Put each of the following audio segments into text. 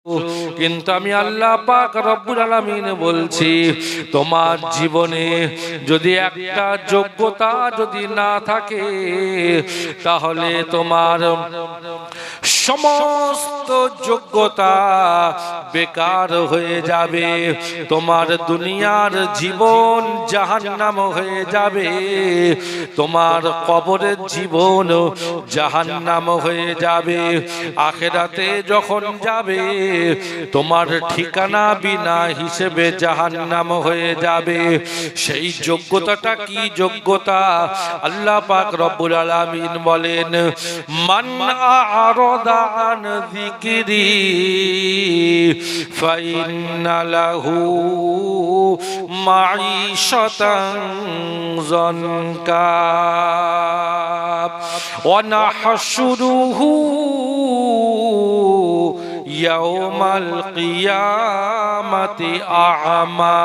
কিন্তু আমি আল্লাহ পাক রব্বুল আলামিন বলছি, তোমার জীবনে যদি একটা যোগ্যতা যদি না থাকে, তাহলে তোমার সমস্ত যোগ্যতা বেকার হয়ে যাবে। তোমার দুনিয়ার জীবন জাহান্নাম হয়ে যাবে, তোমার কবরের জীবন জাহান্নাম হয়ে যাবে। আখিরাতে যখন যাবে, তোমার ঠিকানা বিনা হিসেবে জাহান্নাম হয়ে যাবে। সেই যোগ্যতাটা কি যোগ্যতা? আল্লাহ পাক রব্বুল আলামিন বলেন, মান আ'রাদা আন যিকরি ফাইন্না লাহু মাঈশাতান যানকা ওয়া নাহশুরুহু ইয়াউমাল কিয়ামাতি আ'মা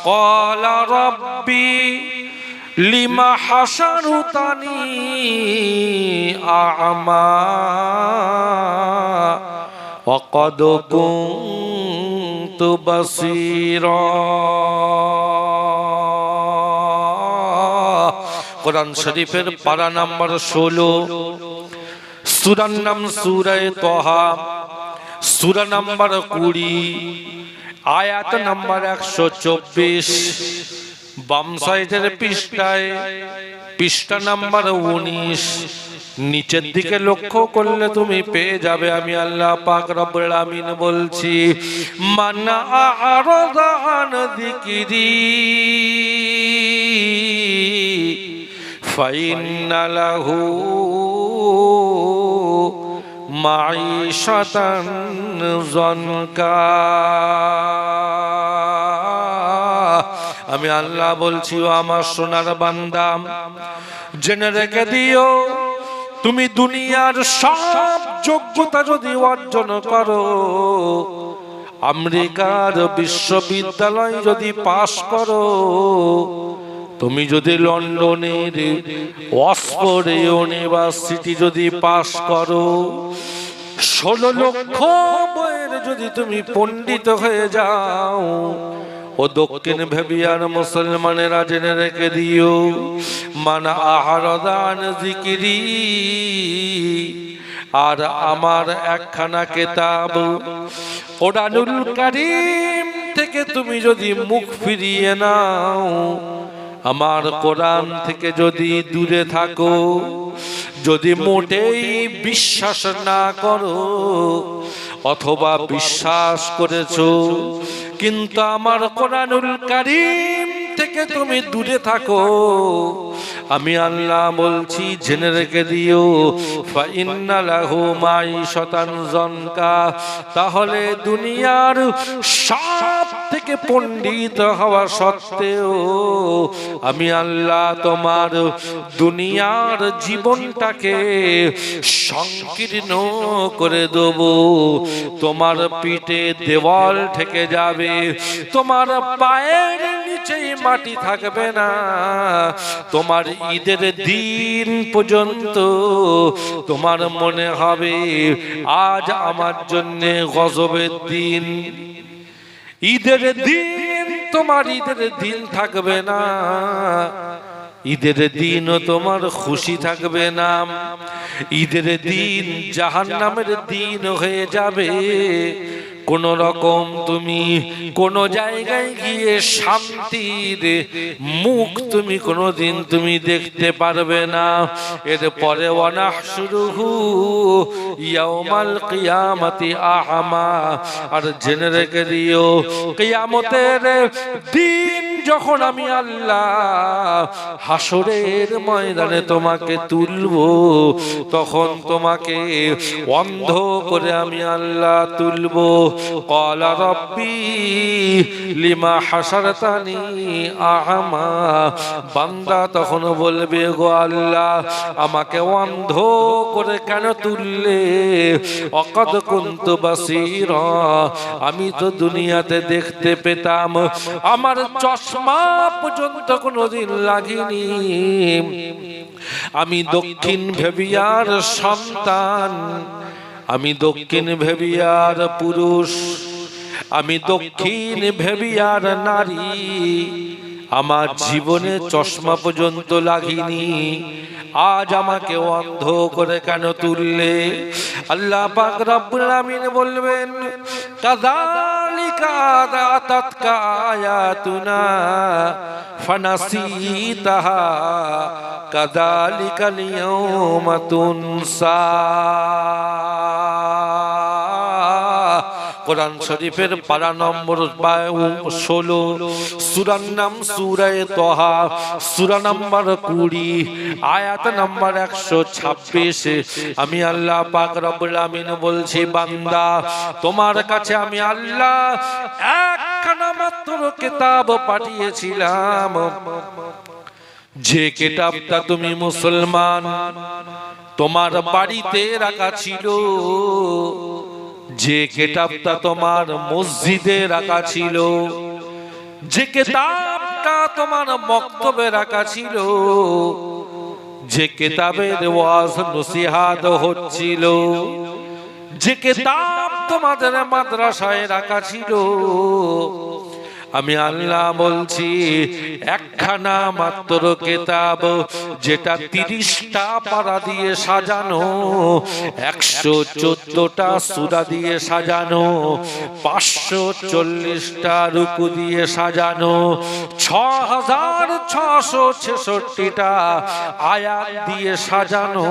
ক্বালা রাব্বি লিমা হাশারতানি আ'মা ওয়া ক্বাদ কুনতু বাসীরা। কোরআন শরীফের পারা নাম্বার 16, সূরার নাম সূরা তাহা, সূরা নাম্বার 20, আয়াত নাম্বার 124, বাম সাইডের পৃষ্ঠায়, পৃষ্ঠা নাম্বার 19। নিচের দিকে লক্ষ্য করলে তুমি পেয়ে যাবে, আমি আল্লাহ পাক রব্বুল আলামিন বলছি, মান আ'রাদা আন যিকরি ফাইন্না লাহু মাঈশাতান যানকা। আমি আল্লাহ বলছি, ও আমার সোনার বান্দা, জেনে রেখে দিও, তুমি দুনিয়ার সব যোগ্যতা যদি অর্জন করো, আমেরিকার বিশ্ববিদ্যালয় যদি পাশ করো, তুমি যদি লন্ডনের অক্সফোর্ড ইউনিভার্সিটি যদি পাশ করো, 16 লক্ষ বইয়ের যদি তুমি পণ্ডিত হয়ে যাও, ও দক্ষিণ ভেবিয়ার মুসলমানেরা জেনে রেখে দিও, মান আ'রাদা আন যিকরি, আর আমার একখানা কিতাব কোরআনুল কারীম থেকে তুমি যদি মুখ ফিরিয়ে নাও, আমার কোরআন থেকে যদি দূরে থাকো, যদি মোটেই বিশ্বাস না করো, অথবা বিশ্বাস করেছো কিন্তু আমার কোরআনুল কারীম থেকে তুমি দূরে থাকো, আমি আল্লাহ বলছি, জেনে রেখে দিও, ফাইন্না লাহু মাঈশাতান যানকা, তাহলে দুনিয়ার সব থেকে পণ্ডিত হওয়া সত্ত্বেও আমি আল্লাহ তোমার দুনিয়ার জীবনটাকে সংকীর্ণ করে দেব। তোমার পিঠে দেওয়াল ঠেকে যাবে, তোমার পায়ের নিচেই মাটি থাকবে না, তোমার ঈদের দিন পর্যন্ত তোমার মনে হবে আজ আমার জন্য গজবের দিন। ঈদের দিন তোমার ঈদের দিন থাকবে না, ঈদের দিনও তোমার খুশি থাকবে না, ঈদের দিন জাহান্নামের দিন হয়ে যাবে। কোন রকম তুমি কোন জায়গায় গিয়ে শান্তির মুখ তুমি কোনদিন তুমি দেখতে পারবে না। এরপরে ওয়ানাহশুরুহু ইয়াউমাল কিয়ামাতি আ'মা, আর জেনে রেখে দিও, কিয়ামতের দিন যখন আমি আল্লাহ হাসরের ময়দানে তোমাকে তুলবো, তখন তোমাকে অন্ধ করে আমি আল্লাহ তুলবো। ক্বালা রাব্বি লিমা হাসারতানি আ'মা, বান্দা তখন বলবে, গো আল্লাহ, আমাকে অন্ধ করে কেন তুললে? ওয়াকাদ কুনতু বাসীরা, আমি তো দুনিয়াতে দেখতে পেতাম, আমার চশমা পর্যন্ত কোনোদিন লাগেনি, আমি দক্ষিণ ভেবিয়ার সন্তান, আমি দক্ষিণ ভেবিয়ার পুরুষ, আমি দক্ষিণ ভেবিয়ার নারী, আমার জীবনে চশমা পর্যন্ত লাগিনি, আজ আমাকে অন্ধ করে কেন তুললে? আল্লাহ পাক রব্বুল আমিন বলবেন, কাযালিকা আতাতকা আয়াতুনা ফানাসিতাহা কাযালিকা লিয়াওমা তুনসা। কোরআন শরীফের পারা নম্বর 16, সূরার নাম সূরা তাহা, সূরা নাম্বার 20, আয়াত নাম্বার 126। আমি আল্লাহ পাক রব্বুল আমিন বলছি, বান্দা তোমার কাছে আমি আল্লাহ একখানা মাত্র কিতাব পাঠিয়েছিলাম, যে কিতাবটা তুমি মুসলমান তোমার বাড়িতে রাখা ছিল, যে কিতাবটা তোমার মসজিদে রাখা ছিল, যে কিতাবটা তোমার মক্তবে রাখা ছিল, যে কিতাবের ওয়াজ নসিহত হচ্ছিল, যে কিতাব তোমাদের মাদ্রাসায় রাখা ছিল, আমি আল্লাহ বলছি একখানা মাত্র কিতাব, যেটা 30টা পারা দিয়ে সাজানো, 114টা সূরা দিয়ে সাজানো, 540টা রুকু দিয়ে সাজানো, 6666টা আয়াত দিয়ে সাজানো,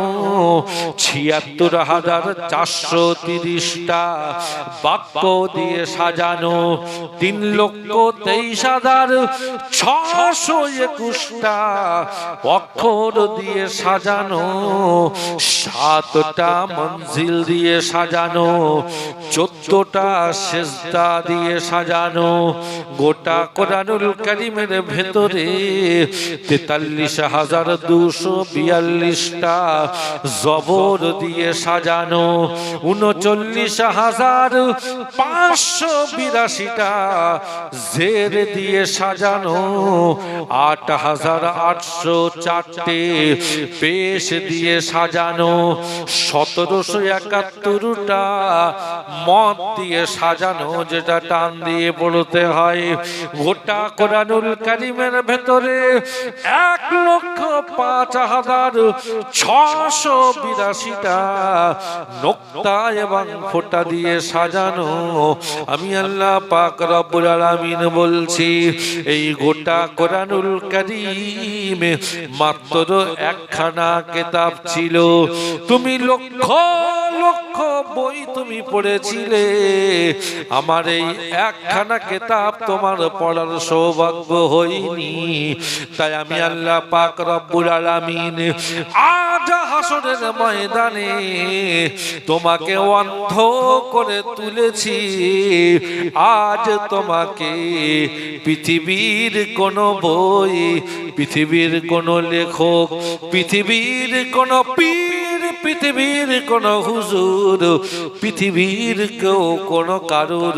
৭৬,৪30টা বাক্য দিয়ে সাজানো, ৩,২৩,৬২১টা অক্ষর দিয়ে সাজানো, 7টা মঞ্জিল দিয়ে সাজানো, 14টা সেজদা দিয়ে সাজানো, গোটা কোরআনুল কারীমের ভেতরে ৪৩,২৪২টা জবর দিয়ে সাজানো, ৩৯,৫৮২টা জের দিয়ে সাজানো, ৮,৮০৪টে পেশ দিয়ে সাজানো, ১৭৭১টা মদ দিয়ে সাজানো, যেটা টান দিয়ে বলতে হয়। গোটা কোরআনুল কারীমের ভেতরে ১,০৫,৬৮২টা নোক্তা এবং ফোঁটা দিয়ে সাজানো। আমি আল্লাহ পাক রব্বুল আলামিন বলছি, এই গোটা কোরআনুল কারীম মাত্র একখানা কিতাব ছিল। তুমি লক্ষ লক্ষ বই তুমি পড়েছিলে, আমার এই একখানা কিতাব তোমার পড়ার সৌভাগ্য হয়নি। তাই আমি আল্লাহ পাক রব্বুল আলামিন আজ হাসরের ময়দানে তোমাকে অন্ধ করে তুলেছি। আজ তোমাকে পৃথিবীর কোন বই, পৃথিবীর কোন লেখক, পৃথিবীর কোন পীর, পৃথিবীর কোন হুজুর, পৃথিবীর কেউ কোন কারোর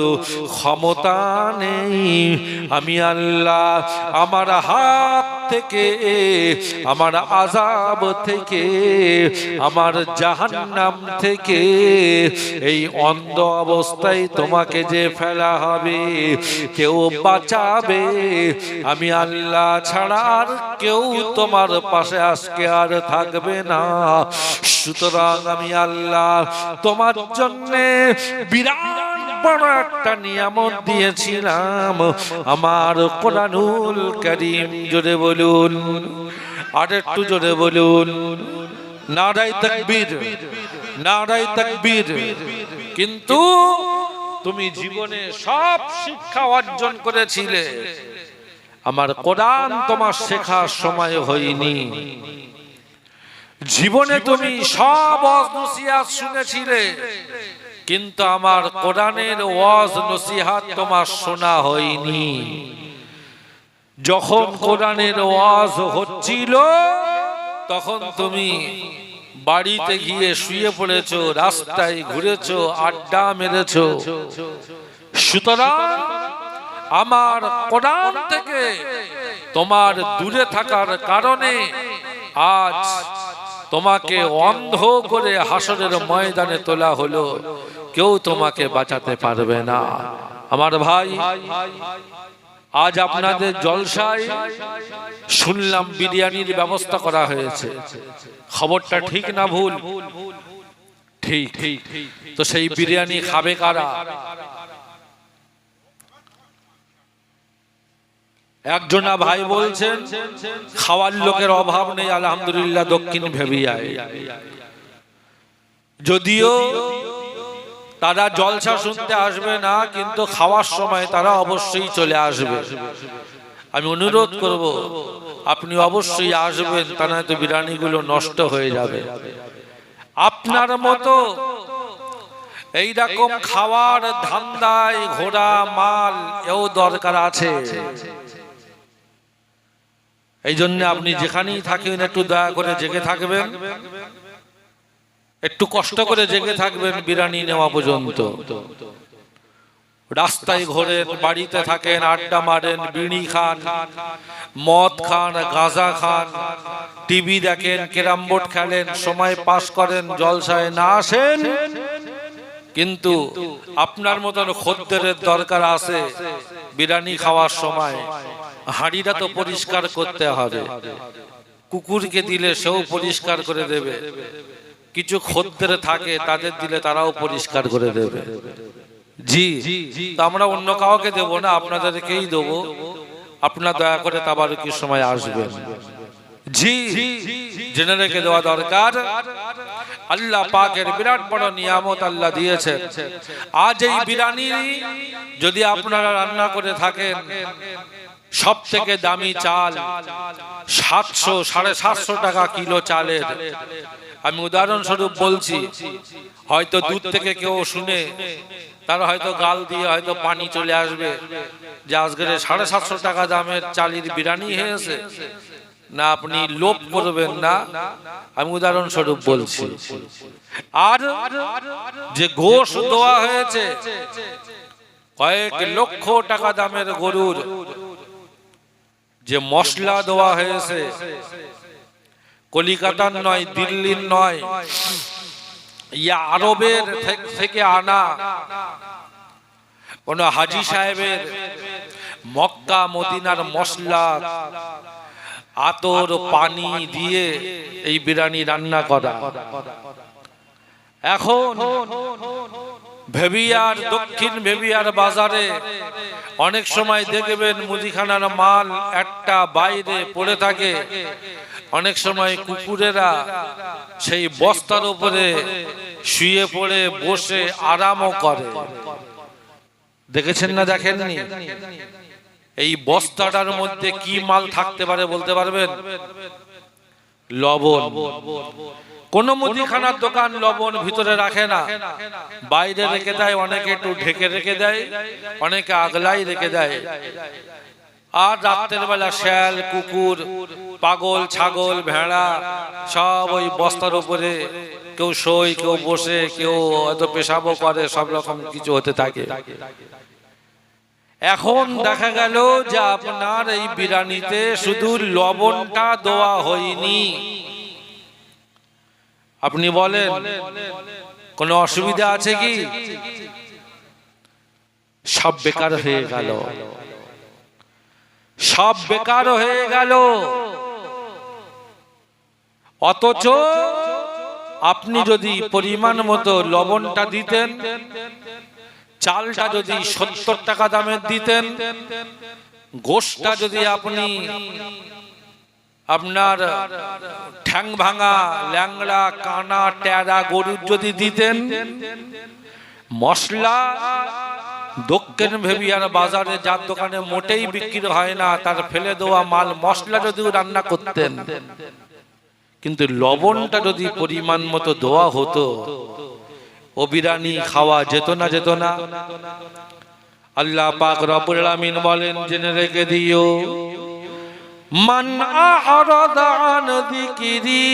ক্ষমতা নেই। আমি আল্লাহ আমার হাত থেকে, আমার আযাব থেকে, আমার জাহান্নাম থেকে এই অন্ধ অবস্থায় তোমাকে যে ফেলা হবে, কেউ বাঁচাবে আমি আল্লাহ ছাড়া আর কেউ তোমার পাশে আজকে আর থাকবে না। সুতরাং আমি আল্লাহ তোমার জন্যে বিরাট বড় একটা নিয়ামত দিয়েছিলাম, আমার কোরআনুল কারীম। জোরে বলুন, আর একটু জোরে বলুন, নারায়ে তাকবীর, নারায়ে তাকবীর। কিন্তু তুমি জীবনে সব শিক্ষা অর্জন করেছিলে, আমার কোরআন তোমার শেখার সময় হয়নি। জীবনে তুমি সব ওয়াজ নসিহত শুনেছিলে, কিন্তু আমার কোরআনের ওয়াজ নসিহত তোমার শোনা হয়নি। যখন কোরআনের ওয়াজ হচ্ছিল তখন তুমি বাড়িতে গিয়ে শুয়ে পড়েছো, রাস্তায় ঘুরেছো, আড্ডা মেরেছো। সুতরাং আমার কোরআন থেকে তোমার দূরে থাকার কারণে আজ তোমাকে অন্ধ করে হাসরের ময়দানে তোলা হলো, কেউ তোমাকে বাঁচাতে পারবে না। আমার ভাই, আজ আপনাদের জলসায় শুনলাম বিরিয়ানির ব্যবস্থা করা হয়েছে। খবরটা ঠিক না ভুল? ঠিক। তো সেই বিরিয়ানি খাবে কারা? একজনা ভাই বলছেন খাওয়ার লোকের অভাব নেই, আলহামদুলিল্লাহ দক্ষিণ ভেবিয়ায়। যদিও তারা জলসা শুনতে আসবে না, কিন্তু খাওয়ার সময় তারা অবশ্যই চলে আসবে। আমি অনুরোধ করব আপনি অবশ্যই আসবেন, তা নয়তো বিরিয়ানিগুলো নষ্ট হয়ে যাবে। আপনার মতো এইরকম খাওয়ার ধান্দায় ঘোড়া মাল এও দরকার আছে। এই জন্য আপনি যেখানেই থাকেন একটু দয়া করে জেগে থাকবেন, একটু কষ্ট করে জেগে থাকবেন বিরিয়ানি নেওয়া পর্যন্ত। রাস্তায় ঘোরেন, বাড়িতে থাকেন, আড্ডা মারেন, বিড়ি খান, মদ খান, গাঁজা খান, টিভি দেখেন, ক্যারাম বোর্ড খেলেন, সময় পাস করেন, জলসায় না আসেন। কিন্তু আপনার মতন খদ্দেরের দরকার আছে বিরিয়ানি খাওয়ার সময়। হাঁড়িটা তো পরিষ্কার করতে হবে, কুকুরকে দিলে সেও পরিষ্কার করে দেবে। কিছু খদ্দের থাকে তাদের দিলে তারাও পরিষ্কার করে দেবে। জি, আমরা অন্য কাউকে দেব না, আপনাদেরকেই দেবো। আপনার দয়া করে তাবারুকির সময় আসবেন। জি, জেনে রেখে দেওয়া দরকার, আল্লাহ পাকের বিরাট বড় নিয়ামত আল্লাহ দিয়েছেন। আজ এই বিরিয়ানি যদি আপনারা রান্না করে থাকেন, সব থেকে দামি চাল 700 750 টাকা কিলো চালের। আমি উদাহরণস্বরূপ বলছি, হয়তো দূর থেকে কেউ শুনে তারা হয়তো গাল দিয়ে হয়তো পানি চলে আসবে যে আজকের 750 টাকা দামের চালের বিরিয়ানি হয়েছে না। আপনি লোভ করবেন না, আমি উদাহরণস্বরূপ বলছি। আর যে গোশ দেওয়া হয়েছে কয়েক লক্ষ টাকা দামের গরুর, যে মশলা দেওয়া হয়েছে কলিকাতার নয়, দিল্লির নয়, ইয়া আরবের থেকে আনা কোন হাজি সাহেবের মক্কা মদিনার মশলা, আতর পানি দিয়ে এই বিরিয়ানি রান্না করা। এখন ভেবিয়ার, দক্ষিণ ভেবিয়ার বাজারে অনেক সময় দেখবেন মুদিখানার মাল একটা বাইরে পড়ে থাকে। অনেক সময় কুকুরেরা সেই বস্তার উপরে শুয়ে পড়ে বসে আরামও করে। দেখেছেন না দেখেননি? এই বস্তাটার মধ্যে কি মাল থাকতে পারে বলতে পারবেন? লবণ। কোন মুদিখানার দোকান লবণ ভিতরে রাখে না, বাইরে রেখে দেয়, অনেকে একটু ঢেকে রেখে দেয়, অনেকে আগলাই রেখে দেয়। আর রাতের বেলা শেয়াল, কুকুর, পাগল, ছাগল, ভেড়া সব ওই বস্তার উপরে কেউ শোয়, কেউ বসে, কেউ হয়তো পেশাবও করে, সব রকম কিছু হতে থাকে। এখন দেখা গেল যে আপনার এই বিরিয়ানিতে শুধু লবণটা দেওয়া হয়নি। আপনি বলেন কোনো অসুবিধা আছে কি? সব বেকার হয়ে গেল, সব বেকার হয়ে গেল। অথচ আপনি যদি পরিমাণ মতো লবণটা দিতেন, চালটা যদি 70 টাকা দামের দিতেন, গোশটা যদি আপনি আপনার ঠ্যাং ভাঙা, ল্যাংড়া, কানা, টেরা গরুর যদি দিতেন, মশলা দক্ষিণ ভেবিয়ার বাজারে যার দোকানে মোটেই বিক্রি হয় না, তার ফেলে দেওয়া মাল মশলা যদি রান্না করতেন, কিন্তু লবণটা যদি পরিমাণ মতো দেওয়া হতো, ও বিরিয়ানি খাওয়া যেত না, যেত না। আল্লাহ পাক রব্বুল আলামিন বলেন, জেনে রেখে দিও, মান আ'রাদা আন যিকরি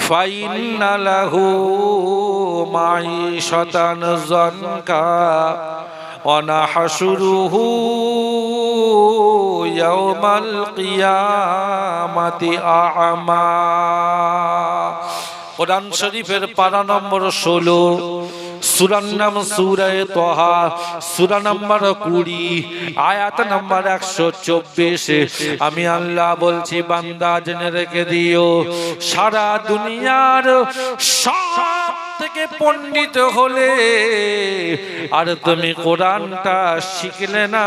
ফাইন্না লাহু মাঈশাতান যানকা ওয়া নাহশুরুহু ইয়াউমাল কিয়ামাতি আ'মা। কোরআন শরীফের পারা নম্বর 16, সূরার নাম সূরা তাহা, সূরা নম্বর 20, আয়াত নম্বর 124। আমি আল্লাহ বলছি, বান্দা জেনে রেখে দিও, সারা দুনিয়ার সব থেকে পণ্ডিত হলে আর তুমি কোরআনটা শিখলে না,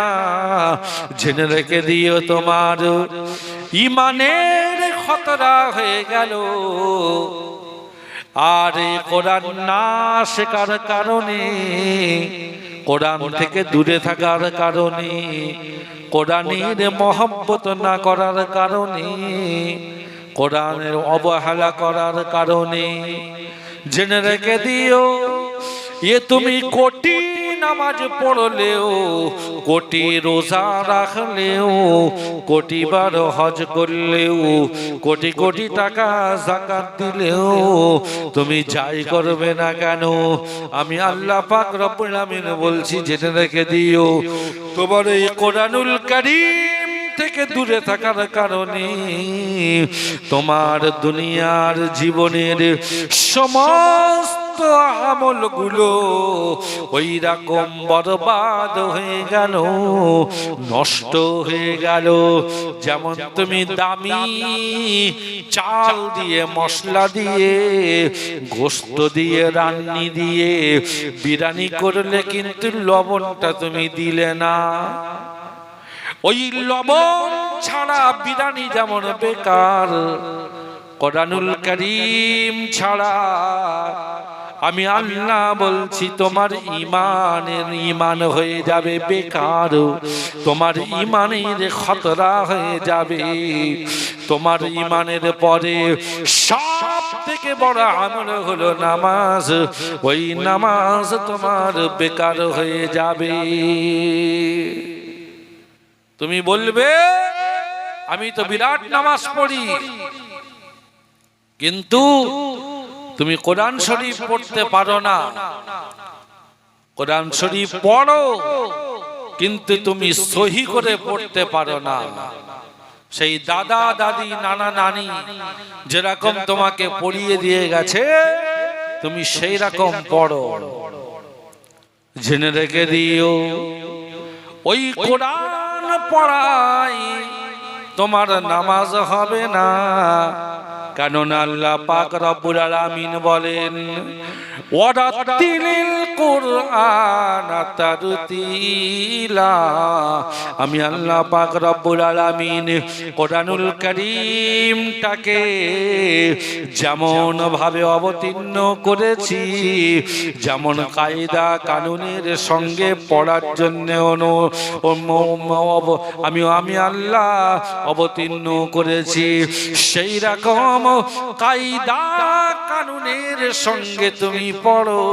জেনে রেখে দিও তোমার ঈমানের খতরা হয়ে গেল। আর এই কোরআন না শেখার কারণে, কোরআন থেকে দূরে থাকার কারণে, কোরআনের মহব্বত না করার কারণে, কোরআনের অবহেলা করার কারণে, জেনে রেখে দিও, এ তুমি কোটি নামাজ পড়লেও, কোটি রোজা রাখলেও, কোটি বার হজ করলেও, কোটি কোটি টাকা যাকাত দিলেও, তুমি যাই করবে না কেন, আমি আল্লাহ পাক রব্বুল আমিন বলছি, জেনে রেখে দিও, তোমার এই কোরআনুল কারীম থেকে দূরে থাকার কারণে তোমার দুনিয়ার জীবনের সমস্ত আমলগুলো ওই রকম বরবাদ হয়ে গেল, নষ্ট হয়ে গেল। যেমন তুমি দামি চাল দিয়ে, মশলা দিয়ে, গোশত দিয়ে, রান্নি দিয়ে বিরিয়ানি করলে কিন্তু লবণটা তুমি দিলে না, ওই লবণ ছাড়া বিরিয়ানি যেমন বেকার, কোরআনুল কারীম ছাড়া আমি আল্লাহ বলছি তোমার ঈমান হয়ে যাবে বেকার, তোমার ঈমানের খতরা হয়ে যাবে। তোমার ঈমানের পরে সব থেকে বড় আমল হলো নামাজ, ওই নামাজ তোমার বেকার হয়ে যাবে। তুমি বলবে আমি তো বিরাট নামাজ পড়ি, কিন্তু তুমি কোরআন শরীফ পড়তে পারো না। কোরআন শরীফ পড়ো, কিন্তু তুমি সহি করে পড়তে পারো না। সেই দাদা দাদি নানা নানি যেরকম তোমাকে পড়িয়ে দিয়ে গেছে, তুমি সেই রকম পড়ো। জেনে রেখে দিও, ওই কোরআন পড়াই তোমার নামাজ হবে না। কেননা আল্লাহ পাক রব্বুল আলামিন বলেন, ওয়ারাতিলিল কুরআন তারতিলা। আমি আল্লাহ পাক রব্বুল আলামিন কোরআনুল কারীমটাকে যেমন ভাবে অবতীর্ণ করেছি, যেমন কায়দা কানুনের সঙ্গে পড়ার জন্য আমি আল্লাহ অবতীর্ণ করেছি, সেই রকম কায়দা কানুনের সঙ্গে তুমি পড়ো।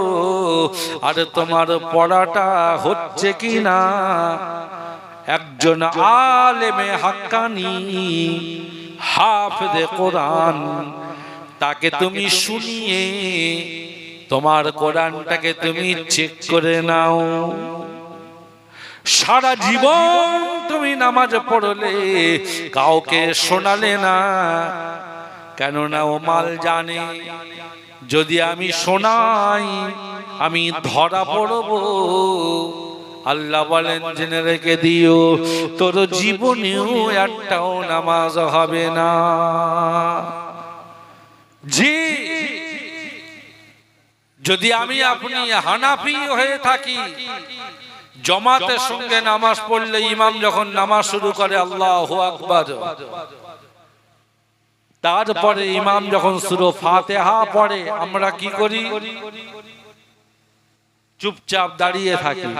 আর তোমার পড়াটা হচ্ছে কি না, একজন আলেমে হাক্কানি হাফেজে কোরআন, তাকে তুমি শুনিয়ে তোমার কোরআনটাকে তুমি চেক করে নাও। সারা জীবন তুমি নামাজ পড়লে, কাউকে শোনালে না, কেননা ও মাল জানে যদি আমি শোনাই আমি ধরা পড়ব। আল্লাহ বলেন, জেনে রেখে দিও, তোর জীবনেও একটাও নামাজ হবে না। জি, যদি আমি আপনি হানাফি হয়ে থাকি, জামাতের সঙ্গে নামাজ পড়লে ইমাম যখন নামাজ শুরু করে আল্লাহু আকবার, তারপরে ইমাম যখন সূরা ফাতিহা পড়ে, আমরা কি করি? চুপচাপ দাঁড়িয়ে থাকি।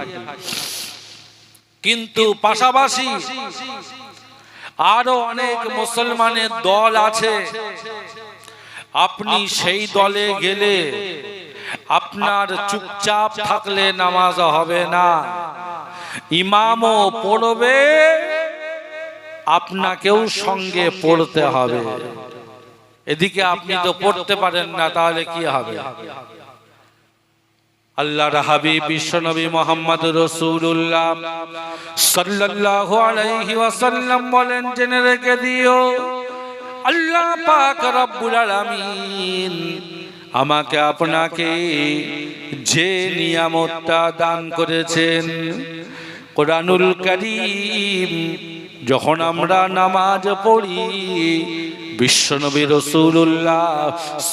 কিন্তু পাশাপাশি আরো অনেক মুসলমানের দল আছে, আপনি সেই দলে গেলে আপনার চুপচাপ থাকলে নামাজ হবে না। ইমামও পড়বে, আপনাকেও সঙ্গে পড়তে হবে। এদিকে আপনি তো পড়তে পারেন না, তাহলে কি হবে? আল্লাহর হাবিব বিশ্বনবী মুহাম্মদ রাসূলুল্লাহ সাল্লাল্লাহু আলাইহি ওয়াসাল্লাম বলেন, জেনে রেখে দিও আল্লাহ পাক রব্বুল আলামিন আমাকে আপনাকে যে নিয়ামতটা দান করেছেন, কোরআনুল কারীম যখন আমরা নামাজ পড়ি, বিশ্বনবী রাসূলুল্লাহ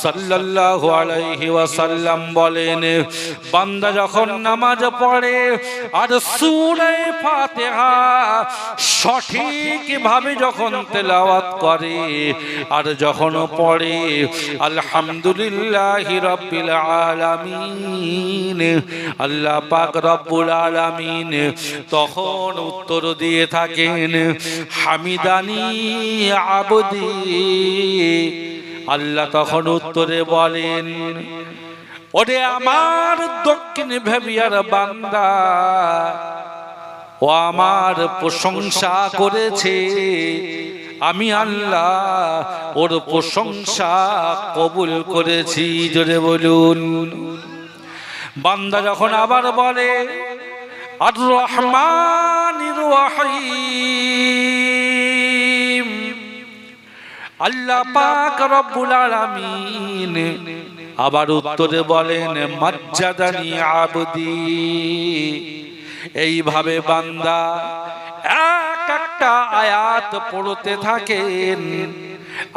সাল্লাল্লাহু আলাইহি ওয়াসাল্লাম বলেন, বান্দা যখন নামাজ পড়ে আর সূরা ফাতিহা সঠিকভাবে যখন তেলাওয়াত করে আর যখন পড়ে আলহামদুলিল্লাহি রাব্বিল আলামিন, আল্লাহ পাক রব্বুল আলামিন তখন উত্তর দিয়ে থাকেন, হামিদানি আবদি। আল্লাহ তখন উত্তরে বলেন, ওরে আমার দক্ষিণ ভেবিয়ার বান্দা, ও আমার প্রশংসা করেছে, আমি আল্লাহ ওর প্রশংসা কবুল করেছি। জোরে বলুন। বান্দা যখন আবার বলে আর রহমানির রহিম, আল্লাহ পাক রব্বুল আলামিন আবার উত্তরে বলেন, মাজ্জাদানি আবদি। এইভাবে বান্দা এক একটা আয়াত পড়তে থাকেন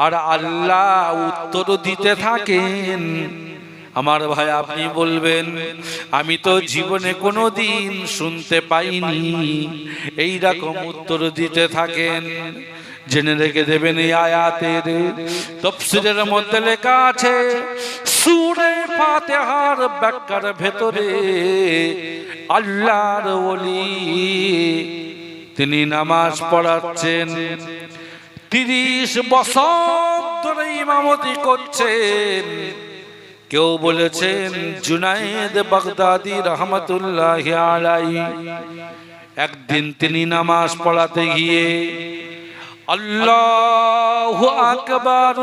আর আল্লাহ উত্তর দিতে থাকেন। আমার ভাই, আপনি বলবেন আমি তো জীবনে কোনোদিন শুনতে পাইনি, এই রকম উত্তর দিতে থাকেন। জেনে রেখে দেবেন, এই আয়াতের তাফসীরের মধ্যে লেখা আছে, সূরা ফাতিহার ব্যাখ্যার ভেতরে আল্লাহর ওলি তিনি নামাজ পড়াচ্ছেন, 30 বছর ধরে ইমামতি করছেন। কেউ বলেছেন জুনায়েদ বাগদাদি রহমতুল্লাহি আলাইহি, একদিন তিনি নামাজ পড়াতে গিয়ে আল্লাহু আকবার,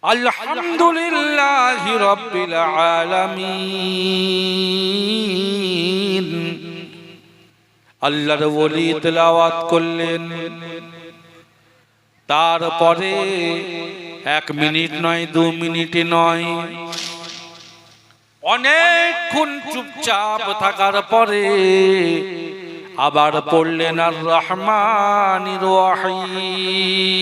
আলহামদুলিল্লাহি রাব্বিল আলামিন আল্লাহর ওলি তেলাওয়াত করলেন। তারপরে 1 মিনিট নয়, 2 মিনিট নয়, অনেকক্ষণ চুপচাপ থাকার পরে আবার পড়লেন আর রহমানির রহিম।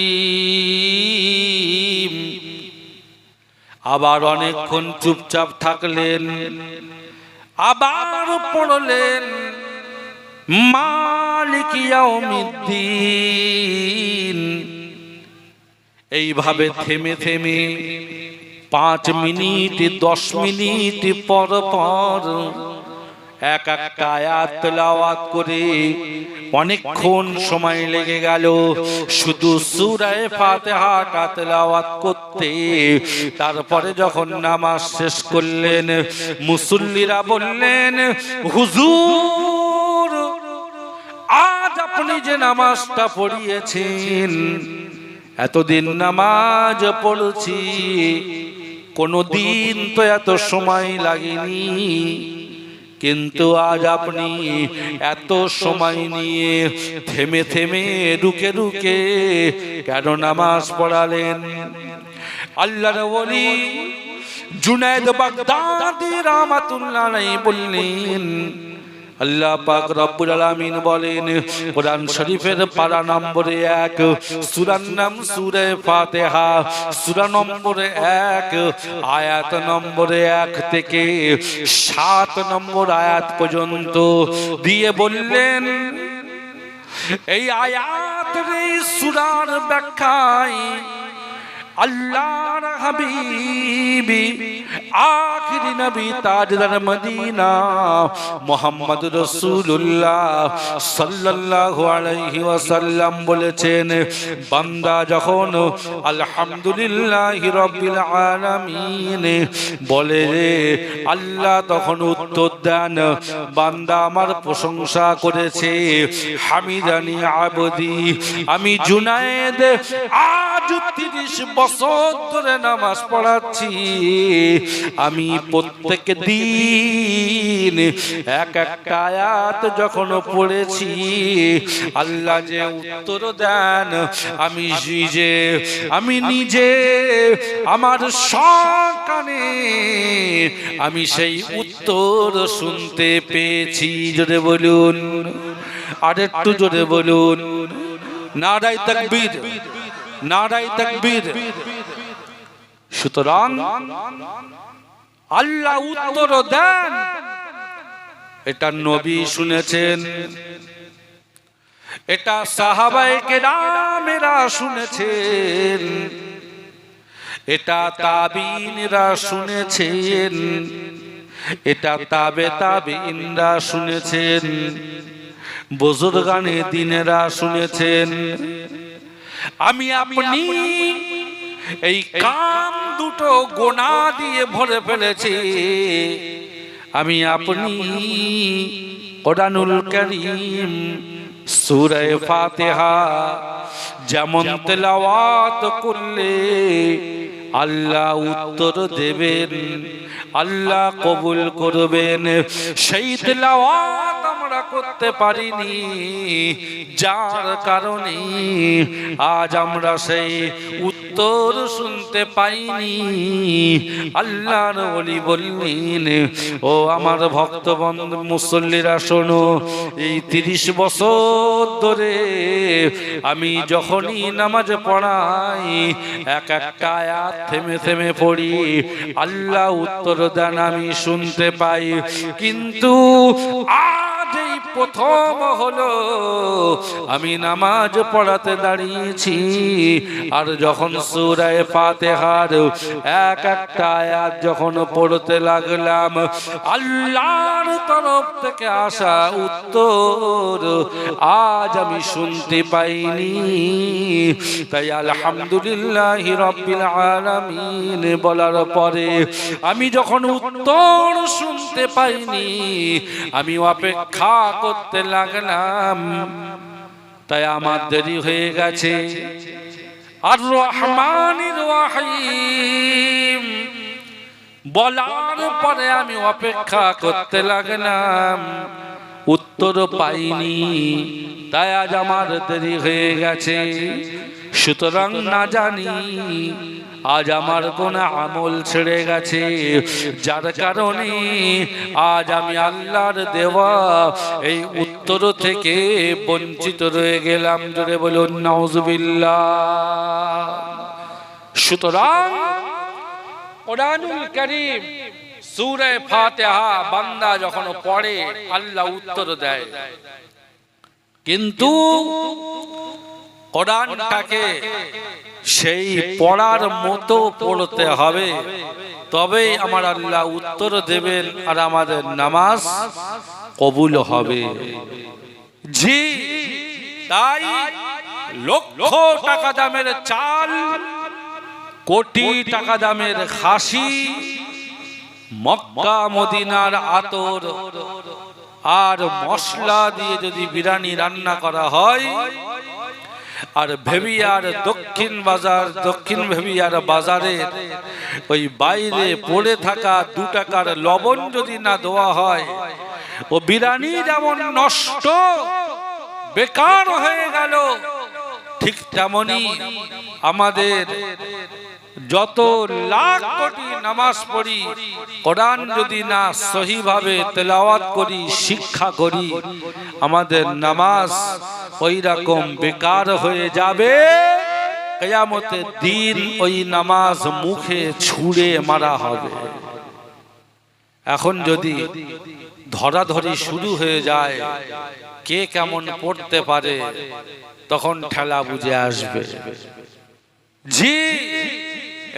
আবার অনেকক্ষণ চুপচাপ থাকলেন, আবার পড়লেন মালিক ইয়াউমিদ্দিন। এইভাবে থেমে থেমে 5 মিনিট 10 মিনিট পর পর এক একটা আয়াত তেলাওয়াত করে অনেকক্ষণ সময় লেগে গেল শুধু সূরা ফাতিহাটা তেলাওয়াত করতে। তারপরে যখন নামাজ শেষ করলেন, মুসল্লিরা বললেন, হুজুর আজ আপনি যে নামাজটা পড়িয়েছেন, এতদিন নামাজ পড়ছি, কোনদিন তো এত সময় লাগেনি, কিন্তু আজ আপনি এত সময় নিয়ে থেমে থেমে রুকে রুকে কেন নামাজ পড়ালেন? আল্লাহর ওলি জুনায়েদ বাগদাদি রাহমাতুল্লাহ আলাইহি বললেন, আল্লাহ পাক রব্বুল আলামিন বলেন কোরআন শরীফের পারা নম্বরে 1, সূরার নাম সূরা ফাতিহা, সূরা নম্বরে 1, আয়াত নম্বরে 1 থেকে 7 নম্বর আয়াত পর্যন্ত দিয়ে বললেন, এই আয়াতের এই সূরার ব্যাখ্যায় আল্লাহর হাবিব আখিরি নবী তাজদার মদিনা মুহাম্মদুর রাসূলুল্লাহ সাল্লাল্লাহু আলাইহি ওয়াসাল্লাম বলেছেন, বান্দা যখন আলহামদুলিল্লাহি রাব্বিল আলামিন বলে আল্লাহ তখন উত্তর দেন, বান্দা আমার প্রশংসা করেছে, হামিদানি আবদি। আমি জুনায়েদ আজ 30 বছর ধরে নামাজ পড়াচ্ছি, আমি প্রত্যেক দিন এক একটা আয়াত যখন পড়েছি, আল্লাহ যে উত্তর দেন আমি নিজে আমার সকানে আমি সেই উত্তর শুনতে পেয়েছি। জোরে বলুন, আর একটু জোরে বলুন, নারায়ে তাকবীর, নারায়ে তাকবীর। সুতরাং আল্লাহ উত্তর দেন, এটা নবী শুনেছেন, এটা সাহাবায়ে কেরামেরা শুনেছেন, এটা তাবিঈনরা শুনেছেন, এটা তাবে তাবিঈনরা শুনেছেন, বুজুর্গানে দ্বীনেরা শুনেছেন। আমি আপনি এই কান দুটো গোনা দিয়ে ভরে ফেলেছি। আমি আপনি কোরআনুল কারীম সূরা ফাতিহা যেমন তেলাওয়াত করলে আল্লাহ উত্তর দেবেন, আল্লাহ কবুল করবেন, সেই তেলাওয়াত আমরা করতে পারিনি, যার কারণে আজ আমরা সেই উত্তর শুনতে পাইনি। আল্লাহর ওলি বললেন, ও আমার ভক্তবন্ধু মুসল্লিরা শোনো, এই 30 বছর ধরে আমি যখনই নামাজ পড়াই এক একটা আয়াত থেমে থেমে পড়ি, আল্লাহ উত্তর দেন আমি শুনতে পাই। কিন্তু আজ এই প্রথম হলো আমি নামাজ পড়াতে দাঁড়িয়েছি, আর যখন সূরা ফাতিহার এক একটা আয়াত যখন পড়তে লাগলাম, আল্লাহর তরফ থেকে আসা উত্তর আজ আমি শুনতে পাইনি। তাই আলহামদুলিল্লাহি রাব্বিল আলামিন বলার পরে আমি যখন উত্তর শুনতে পাইনি, আমি অপেক্ষা করতে লাগলাম। তাই আমার দেরি হয়ে গেছে। আর রহমানির রহিম বলার পরে আমি অপেক্ষা করতে লাগলাম, উত্তর পাইনি, তাই আজ আমার দেরি হয়ে গেছে। সুতরাং না জানি আজ আমার কোন আমল ছেড়ে গেছে, যার কারণে আজ আমি আল্লাহর দেওয়া এই উত্তর থেকে বঞ্চিত রয়ে গেলাম। জোরে বলুন নাউজুবিল্লাহ। সুতরাং কোরআনুল কারীম সূরা ফাতিহা বান্দা যখন পড়ে আল্লাহ উত্তর দেয়, কিন্তু কোরআনটাকে সেই পড়ার মতো পড়তে হবে, তবেই আমার আল্লাহ উত্তর দেবেন আর আমাদের নামাজ কবুল হবে। জি, তাই লক্ষ টাকা দামের চাল, কোটি টাকা দামের খাসি, মক্কা মদিনার আতর আর মশলা দিয়ে যদি বিরিয়ানি রান্না করা হয়, আর ভেবিয়ার দক্ষিণ ভেবিয়ার বাজারে ওই বাইরে পড়ে থাকা 2 টাকার লবণ যদি না দেওয়া হয়, ও বিরিয়ানি যেমন নষ্ট বেকার হয়ে গেল, ঠিক তেমনি আমাদের যত লাখ কোটি নামাজ পড়ি, কোরআন যদি না সহিভাবে তেলাওয়াত করি, শিক্ষা করি, আমাদের নামাজ ওই রকম বেকার হয়ে যাবে। কিয়ামতের দিন ওই নামাজ মুখে ছুঁড়ে মারা হবে। এখন যদি ধরাধরি শুরু হয়ে যায়, কে কেমন পড়তে পারে, তখন ঠেলা বুঝে আসবে। জি,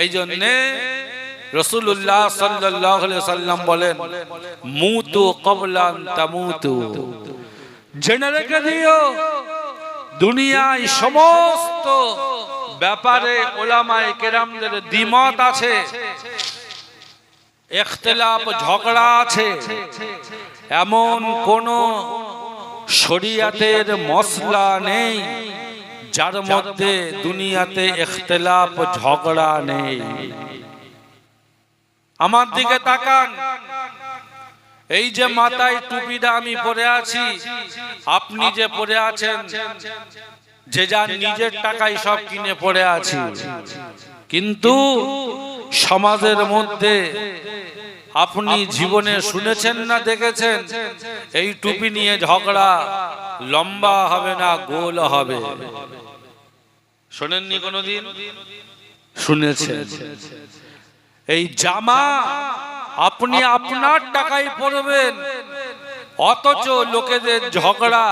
এই জন্যে রাসূলুল্লাহ সাল্লাল্লাহু আলাইহি ওয়াসাল্লাম বলেন, মুতু ক্বাবলা আন তামুতু। জেনে রেখে দিও, দুনিয়ায় সমস্ত ব্যাপারে ওলামায়ে কেরামদের দ্বিমত আছে, ইখতিলাফ ঝগড়া আছে, এমন কোন শরীয়তের মসলা নেই যার মধ্যে দুনিয়াতে ইখতিলাফ ঝগড়া নেই। আমার দিকে তাকান, এই যে মাথায় টুপিটা আমি পরে আছি, আপনি যে পরে আছেন, যে যার নিজের টাকায় সব কিনে পরে আছি, কিন্তু সমাজের মধ্যে আপনি জীবনে শুনেছেন না দেখেছেন এই টুপি নিয়ে ঝগড়া লম্বা হবে না গোল হবে? শোনেননি কোনোদিন? শুনেছেন। এই জামা আপনি আপনার টাকায় পরবেন, অথচ লোকেদের ঝগড়া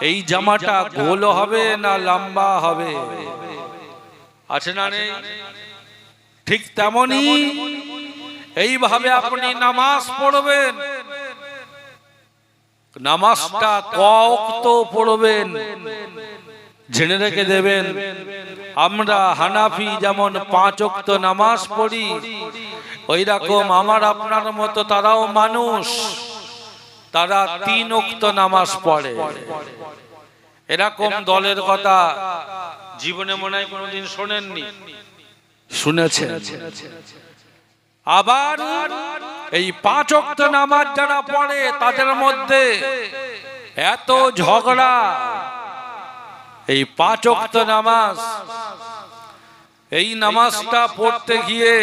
এই জামাটা গোল হবে না লম্বা হবে? আছে না নেই? ঠিক তেমনি এইভাবে আপনি নামাজ পড়বেন, নামাজটা কত পড়বেন জেনে রেখে দেবেন। আমরা হানাফি যেমন 5 ওয়াক্ত নামাজ পড়ি, ওই রকম আমার আপনার মতো তারাও মানুষ, তারা 3 ওয়াক্ত নামাজ পড়ে। এরকম দলের কথা জীবনে মনে হয় কোনোদিন শোনেননি? শুনেছেন। আবার এই 5 ওয়াক্ত নামাজ যারা পড়ে তাদের মধ্যে এত ঝগড়া। এই 5 ওয়াক্ত নামাজ, এই নামাজটা পড়তে গিয়ে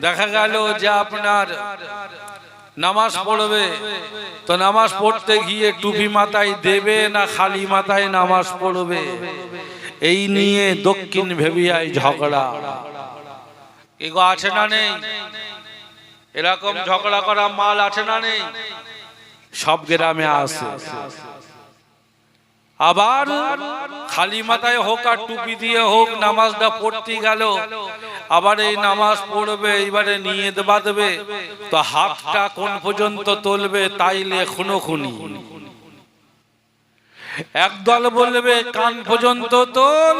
দেখা গেল যে আপনার নামাজ পড়বে, তো নামাজ পড়তে গিয়ে টুপি মাথায় দেবে না খালি মাথায় নামাজ পড়বে, এই নিয়ে দক্ষিণ ভেবিয়ায় ঝগড়া। এগো আছে না নেই? এরকম ঝগড়া করা মাল আছে না নেই? সব গ্রামে আছে। আবার খালি মাথায় হোক আর টুপি দিয়ে হোক নামাজটা পড়তে গেল, আবার এই নামাজ পড়বে, এবারে নিয়ত বাঁধবে, তো হাতটা কোন পর্যন্ত তুলবে তাইলে খুনোখুনি। একদল বলবে কান পর্যন্ত তোল,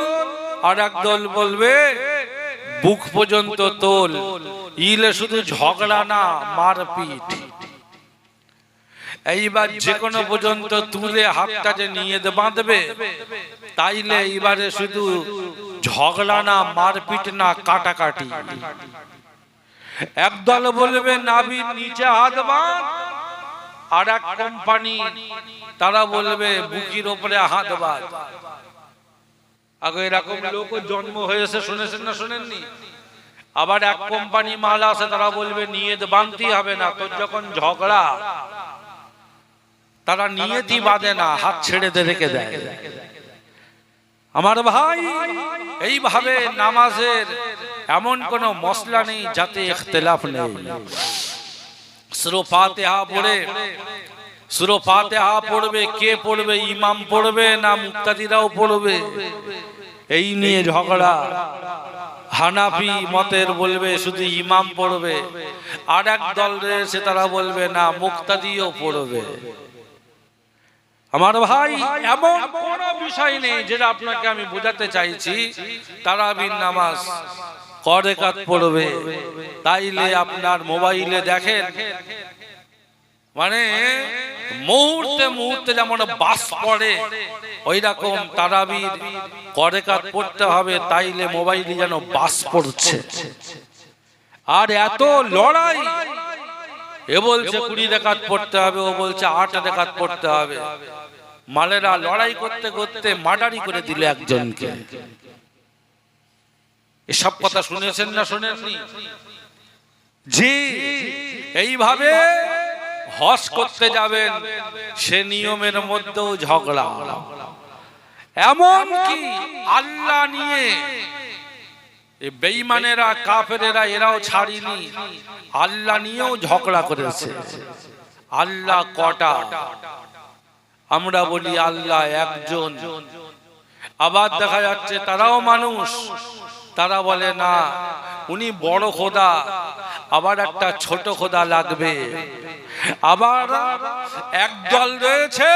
আর একদল বলবে বুক পর্যন্ত তোল। ইলে শুধু ঝগড়া না, মারপিট। এইবার যে কোনো পর্যন্ত তুলে হাতটা যে নিয়ত বাঁধবে, তাইলে এইবারে শুধু ঝগড়া না, মারপিট না, কাটাকাটি। একদল বলবে নাভির নিচে হাত বাঁধ, আর এক কোম্পানি তারা বলবে বুকের উপরে হাত বাঁধ। আগে এরকম লোক জন্ম হয়েছে, শুনেছেন না শোনেননি? আবার এক কোম্পানি মাল আছে, তারা বলবে নিয়ত বাঁধতেই হবে না, তোর যখন ঝগড়া, তারা নিয়তই বাঁধে না, হাত ছেড়ে দিয়ে রেখে দেয়। আমার ভাই, এইভাবে নামাজের এমন কোন মসলা নেই যাতে ইখতিলাফ নেই। সূরা ফাতিহা পড়ে, সূরা ফাতিহা পড়বে, কে পড়বে? ইমাম পড়বে না মুক্তাদিরাও পড়বে? এই নিয়ে ঝগড়া। হানাফি মতের বলবে শুধু ইমাম পড়বে, আর এক দল রয়েছে তারা বলবে না মুক্তাদিও পড়বে। আমার ভাই, এমন কোন বিষয় নেই যেটা আপনাকে আমি বোঝাতে চাইছি তারাবির নামাজ ক রাকাত পড়বে, তাইলে আপনার মোবাইলে দেখেন, মানে মুহূর্তে মুহূর্তে যেমন বাস পড়ে, ওই রকম তারাবির ক রাকাত পড়তে হবে, তাইলে মোবাইলে যেন বাস পড়ছে। আর এত লড়াই, এ বলছে 20 রাকাত পড়তে হবে, ও বলছে 8 রাকাত পড়তে হবে। মালেরা লড়াই করতে করতে মার্ডারি করে দিল একজনকে। এসব কথা শুনেছেন না শোনেননি? জি, এইভাবে হজ করতে যাবেন, সে নিয়মের মধ্যেও ঝগড়া। এমন কি আল্লাহ নিয়ে বেঈমানেরা, কাফেরেরা, এরাও ছাড়িনি, আল্লাহ নিয়েও ঝগড়া করেছে। আল্লাহ কটা? আমরা বলি আল্লাহ একজন। আবার দেখা যাচ্ছে তারাও মানুষ, তারা বলে না উনি বড় খোদা, আবার একটা ছোট খোদা লাগবে। আবার একদল রয়েছে,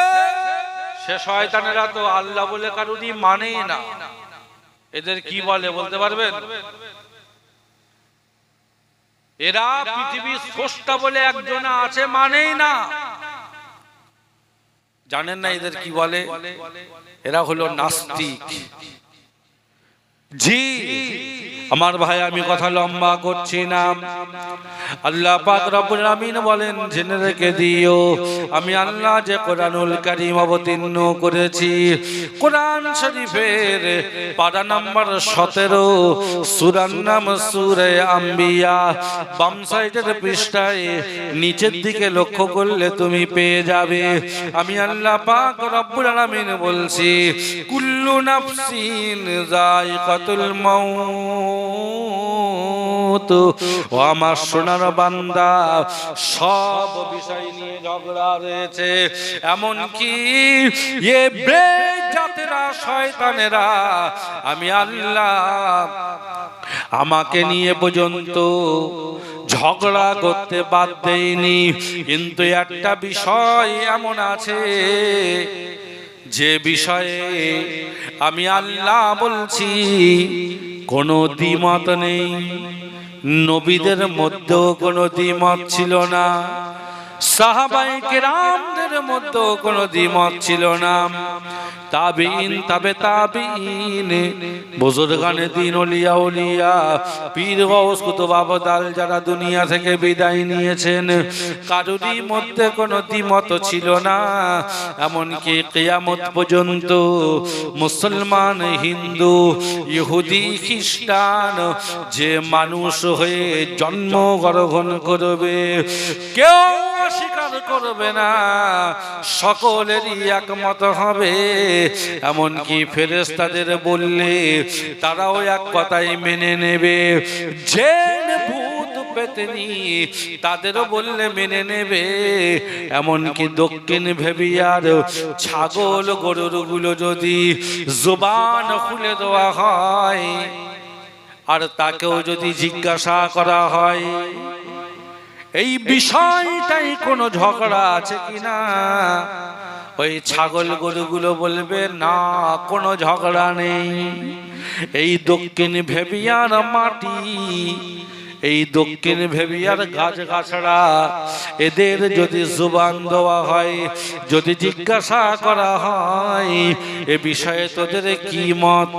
সে শয়তানেরা তো আল্লাহ বলে কারুরই মানেই না। এদের কি বলে বলতে পারবেন? এরা পৃথিবীর স্রষ্টা বলে একজন আছে মানেই না। জানেন না এদের কি বলে? এরা হলো নাস্তিক। জি আমার ভাই, আমি কথা লম্বা করছি না। আল্লাহ পাক রব্বুল আমিন বলেন, জেনে রেখে দিও আমি আল্লাহ যে কোরআনুল কারীম অবতীর্ণ করেছি, কোরআন শরীফের পারা নাম্বার 17, সূরার নাম সূরা আম্বিয়া। বাম সাইডের পৃষ্ঠায় নিচের দিকে লক্ষ্য করলে তুমি পেয়ে যাবে। আমি আল্লাহ পাক রব্বুল আমিন বলছি, কুল্লু নাফসিন যায়িকাতুল মাউত। ও আমার সোনার বান্দা, সব বিষয় নিয়ে ঝগড়া রয়েছে, এমনকি এ বেজাতেরা শয়তানেরা আমি আল্লাহ আমাকে নিয়ে পর্যন্ত ঝগড়া করতে বাদ দেয়নি। কিন্তু একটা বিষয় এমন আছে যে বিষয়ে আমি আল্লাহ বলছি কোনো দ্বিমত নেই। নবীদের মধ্যেও কোনো দ্বিমত ছিল না, সাহাবায়ে কেরামদের মধ্যেও কোনো দ্বিমত ছিল না, তাবিঈন তাবে তাবিঈন বুজুর্গানে দ্বীন ওলিয়া ওলিয়া পীর গাউস কুতুব আবদাল যারা দুনিয়া থেকে বিদায় নিয়েছেন, কারোরই মধ্যে কোনো দ্বিমত ছিল না। এমনকি কিয়ামত পর্যন্ত মুসলমান, হিন্দু, ইহুদি, খ্রিস্টান যে মানুষ হয়ে জন্মগ্রহণ করবে কেউ অস্বীকার করবে না, সকলেরই একমত হবে। এমনকি ফেরেশতাদের বললে তারাও এক কথাই মেনে নেবে, যে ভূত পেতনি তাদেরও বললে মেনে নেবে। এমনকি দক্ষিণ ভেবিয়ার ছাগল গরুগুলো যদি জবান খুলে দেওয়া হয় আর তাকেও যদি জিজ্ঞাসা করা হয় এই বিষয়টাই কোনো ঝগড়া আছে কিনা, ওই ছাগল গরুগুলো বলবে না, কোনো ঝগড়া নেই। এই দক্ষিণ ভেবিয়ার মাটি, এই দক্ষিণ ভেবিয়ার গাছ গাছড়া, এদের যদি জুবান দেওয়া হয়, যদি জিজ্ঞাসা করা হয় এ বিষয়ে তোদের কি মত,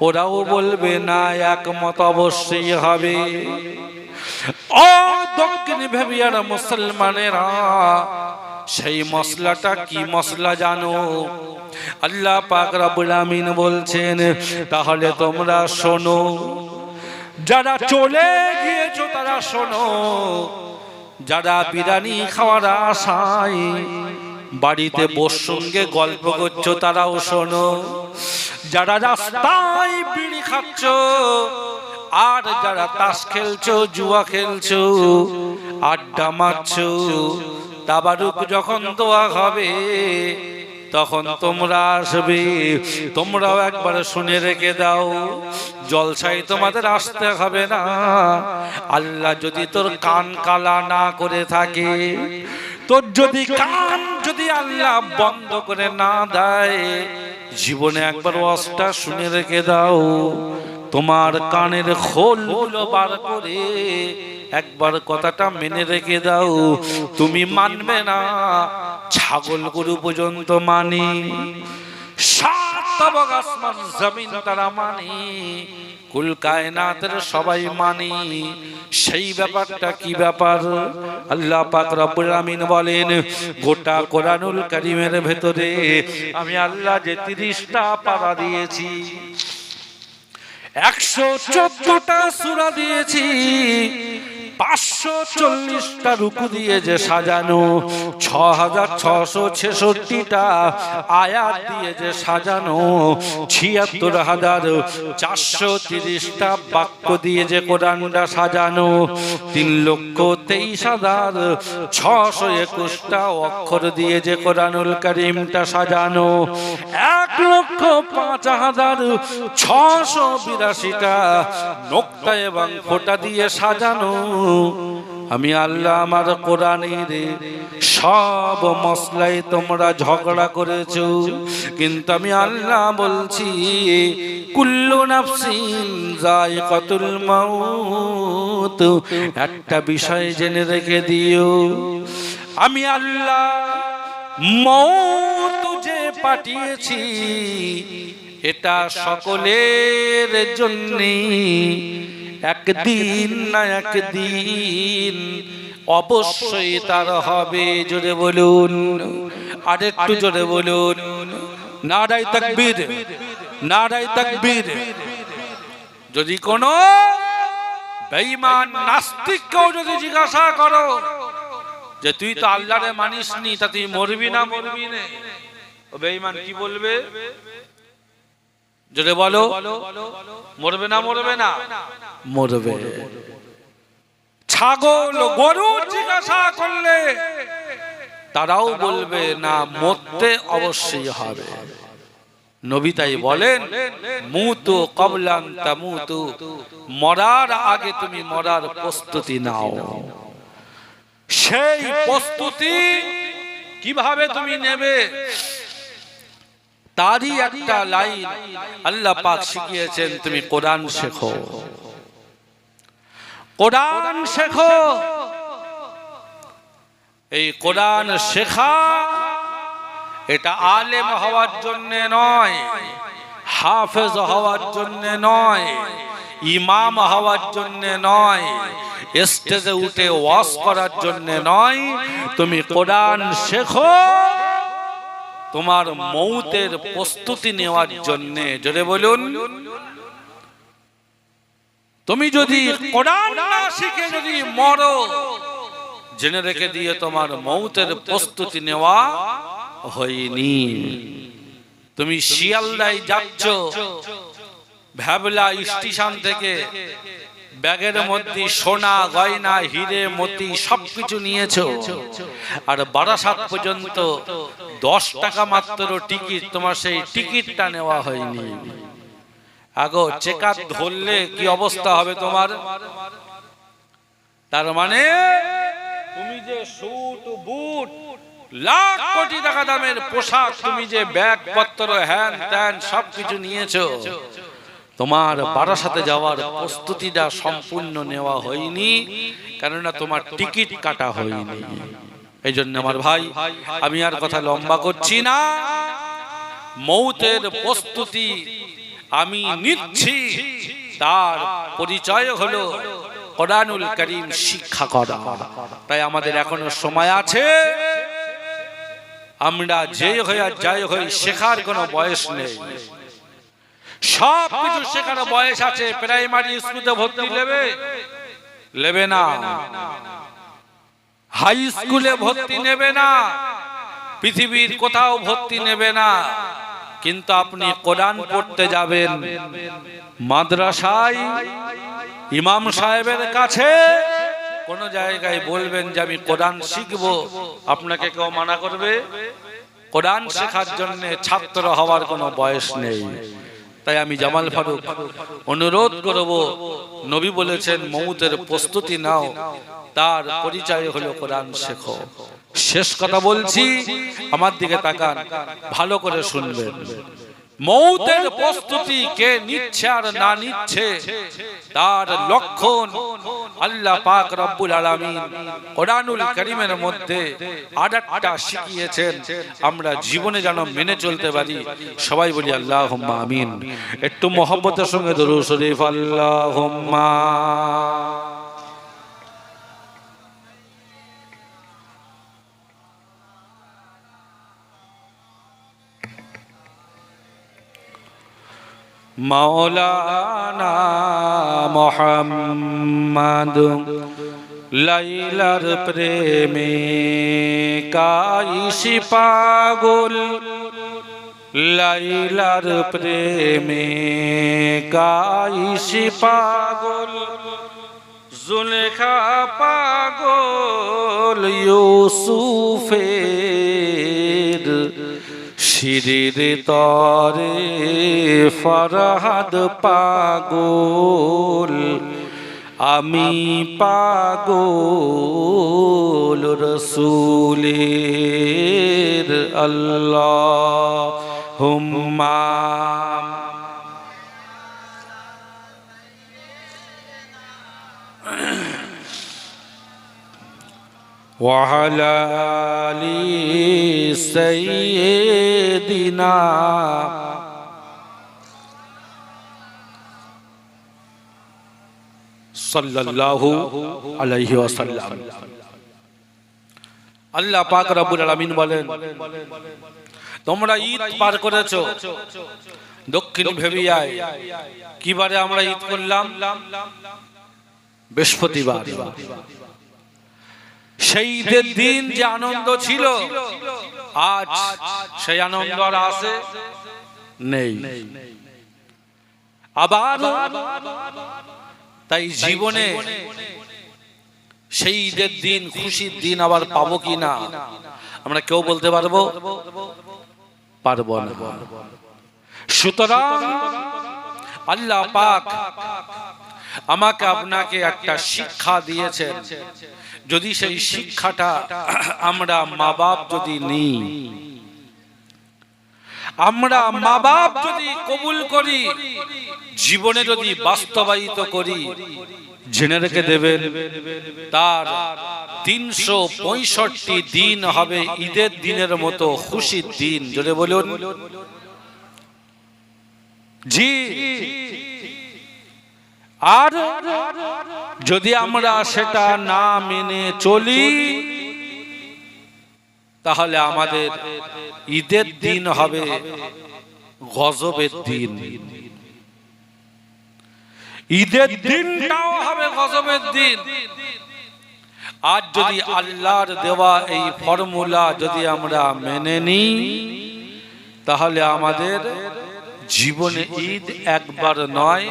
ওরাও বলবে না, একমত অবশ্যই হবে। ও দক্ষিণ ভেবিয়ার মুসলমানেরা, সেই মশলাটা কি মশলা জানো? আল্লাহ পাক রব্বুল আমিন বলছেন, তাহলে তোমরা শোনো, যারা চলে গিয়েছো তারা শোনো, যারা বিরিয়ানি খাওয়ার আশায় বাড়িতে বসে সঙ্গে গল্প করছো তারাও শোনো, যারা রাস্তায় বিড়ি খাচ্ছো আর যারা তাস খেলছো, জুয়া খেলছো, আড্ডা মারছো, তাবারুক যখন দোয়া হবে তখন তোমরা আসবে, তোমরাও একবার শুনে রেখে দাও, জলসায় তোমাদের আসতে হবে না। আল্লাহ যদি তোর কান কালা না করে থাকে, তোর যদি কান যদি আল্লাহ বন্ধ করে না দেয়, জীবনে একবার ওয়াজটা শুনে রেখে দাও, তোমার কানের খোলগুলো বার করে একবার কথাটা মেনে রেখে দাও, তুমি মানবে না, ছাগল গরু পর্যন্ত মানি, সাত তবক আসমান জমিন তারা মানি, কুল কায়নাতের সবাই মানি। সেই ব্যাপারটা কি ব্যাপার? আল্লাহ পাক রব্বুল আমিন বলেন, গোটা কোরআনুল কারীমের ভেতরে আমি আল্লাহ যে 30টা পারা দিয়েছি, 114টা সূরা দিয়েছি, 540টা রুকু দিয়ে যে সাজানো, 6666টা আয়াত দিয়ে যে সাজানো, 76430টা বাক্য দিয়ে যে কোরআনটা সাজানো, 3,23,621টা অক্ষর দিয়ে যে কোরআনুল কারীমটা সাজানো, 1,05,682টা নোক্তা এবং ফোঁটা দিয়ে সাজানো। আমি আল্লাহ আমার কোরআনের সব মসলাই তোমরা ঝগড়া করেছো, কিন্তু আমি আল্লাহ বলছি কুল্লু নাফসিন যায়িকাতুল মাউত। একটা বিষয় জেনে রেখে দিও, আমি আল্লাহ মউত পাঠিয়েছি এটা সকলের জন্যে, একদিন না একদিন অবশ্যই তার হবে। জোরে বলুন, আর একটু জোরে বলুন, নারায়ে তাকবীর, নারায়ে তাকবীর। যদি কোনো বেঈমান নাস্তিককেও যদি জিজ্ঞাসা করো যে তুই তো আল্লাহরে মানিসনি, তা তুই মরবি না মরবি না, ও বেঈমান কি বলবে? যদি বলো মরবে না মরবে না, মরবে। ছাগল গরু জিজ্ঞাসা করলে তারাও বলবে না, মরতে অবশ্যই হবে। নবী তাই বলেন, মুতু ক্বাবলান তামুতু, মরার আগে তুমি মরার প্রস্তুতি নাও। সেই প্রস্তুতি কিভাবে তুমি নেবে তারই একটা লাইন আল্লাহ পাক শিখিয়েছেন, তুমি কোরআন শেখো, কোরআন শেখো। এই কোরআন শেখা এটা আলেম হওয়ার জন্য নয়, হাফেজ হওয়ার জন্য নয়, ইমাম হওয়ার জন্য নয়, স্টেজে উঠে ওয়াজ করার জন্য নয়। তুমি কোরআন শেখো তোমার মৌতের প্রস্তুতি নেওয়ার জন্য। জোরে বলুন, তুমি যদি কোরআন না শিখে যদি মরো, জেনে রেখে দিয়ে তোমার মৌতের প্রস্তুতি নেওয়া হয়নি। তুমি শিয়ালদায় যাচ্ছ, ভ্যাবলা স্টেশন থেকে ব্যাগের মধ্যে সোনা গয়না হিরে মতি সবকিছু নিয়েছো, আর বারাসাত পর্যন্ত 10 টাকা মাত্র টিকিট, তোমার সেই টিকিটটা নেওয়া হয়নি। আগো চেকার ধরলে কি অবস্থা হবে তোমার? তার মানে তুমি যে স্যুট বুট লাখ কোটি টাকা দামের পোশাক, তুমি যে ব্যাগ পত্র হ্যান ত্যান সবকিছু নিয়েছো, তোমার বারাসাতে যাওয়ার প্রস্তুতিটা সম্পূর্ণ নেওয়া হয়নি, কেননা তোমার টিকিট কাটা হয়নি। এই জন্য আমার ভাই, আমি আর কথা লম্বা করছি না, মৌতের প্রস্তুতি আমি নিচ্ছি, তার পরিচয় হলো কোরআনুল কারীম শিক্ষা করা। তাই আমাদের এখনো সময় আছে, আমরা যে হই আর যাই হই, শেখার কোনো বয়স নেই। সব কিছু শেখার বয়স আছে। প্রাইমারি স্কুলে ভর্তি নেবে না, হাই স্কুলে ভর্তি নেবে না, পৃথিবীর কোথাও ভর্তি নেবে না, কিন্তু আপনি কোরআন পড়তে যাবেন মাদ্রাসায়, ইমাম সাহেবের কাছে, কোন জায়গায় বলবেন যে আমি কোরআন শিখবো, আপনাকে কেউ মানা করবে? কোরআন শেখার জন্য ছাত্র হওয়ার কোনো বয়স নেই। তাই আমি জামাল ফারুক অনুরোধ করব, নবী বলেছেন মৌতের প্রস্তুতি নাও, তার পরিচয় হলো কোরআন শেখো। শেষ কথা বলছি, আমার দিকে তাকান, ভালো করে শুনবেন। মৌতের প্রস্তুতি কে নিচ্ছে আর না নিচ্ছে তার লক্ষণ আল্লাহ পাক রব্বুল আলামিন কোরআনুল কারীমের মধ্যে আরেকটা শিখিয়েছেন, আমরা জীবনে যেন মেনে চলতে পারি। সবাই বলি আল্লাহুম্মা আমিন। একটু মহব্বতের সঙ্গে দরুদ শরীফ, আল্লাহুম্মা। মাওলানা মুহাম্মদ লাইলার প্রেমে কাইসি পাগল, লাইলার প্রেমে কাইসি পাগল, জুলেখা পাগল ইউসুফের শিরির তরে ফরহাদ পাগল, আমি পাগল রসুলের। আল্লাহুম্মা وعلى آل سيدنا সাল্লাল্লাহু আলাইহি ওয়াসাল্লাম। আল্লাহ পাক রব্বুল আলামিন বলেন, তোমরা ঈদ পার করেছো দক্ষিণ ভেবিয়ায়। কি বারে আমরা ঈদ করলাম? বৃহস্পতিবার। সেই ঈদের দিন যে আনন্দ ছিল, আজ সেই আনন্দ আর আছে নেই। আবার তাই জীবনে সেই ঈদের দিন, খুশির দিন আবার পাবো কিনা আমরা কেউ বলতে পারবো না। সুতরাং আল্লাহ পাক আমাকে আপনাকে একটা শিক্ষা দিয়েছেন। যদি সেই শিক্ষাটা আমরা মা বাপ যদি নিই, আমরা মা বাপ যদি কবুল করি, জীবনে যদি বাস্তবায়িত করি, জেনে রেখে দেবেন তার 365 দিন হবে ঈদের দিনের মতো খুশির দিন। জোরে বলুন জি। আর যদি আমরা সেটা না মেনে চলি, তাহলে আমাদের ঈদের দিন হবে গজবের দিন। ঈদের দিনটাও হবে গজবের দিন। আজ যদি আল্লাহর দেওয়া এই ফর্মুলা যদি আমরা মেনে নিই, তাহলে আমাদের জীবনে ঈদ একবার নয়,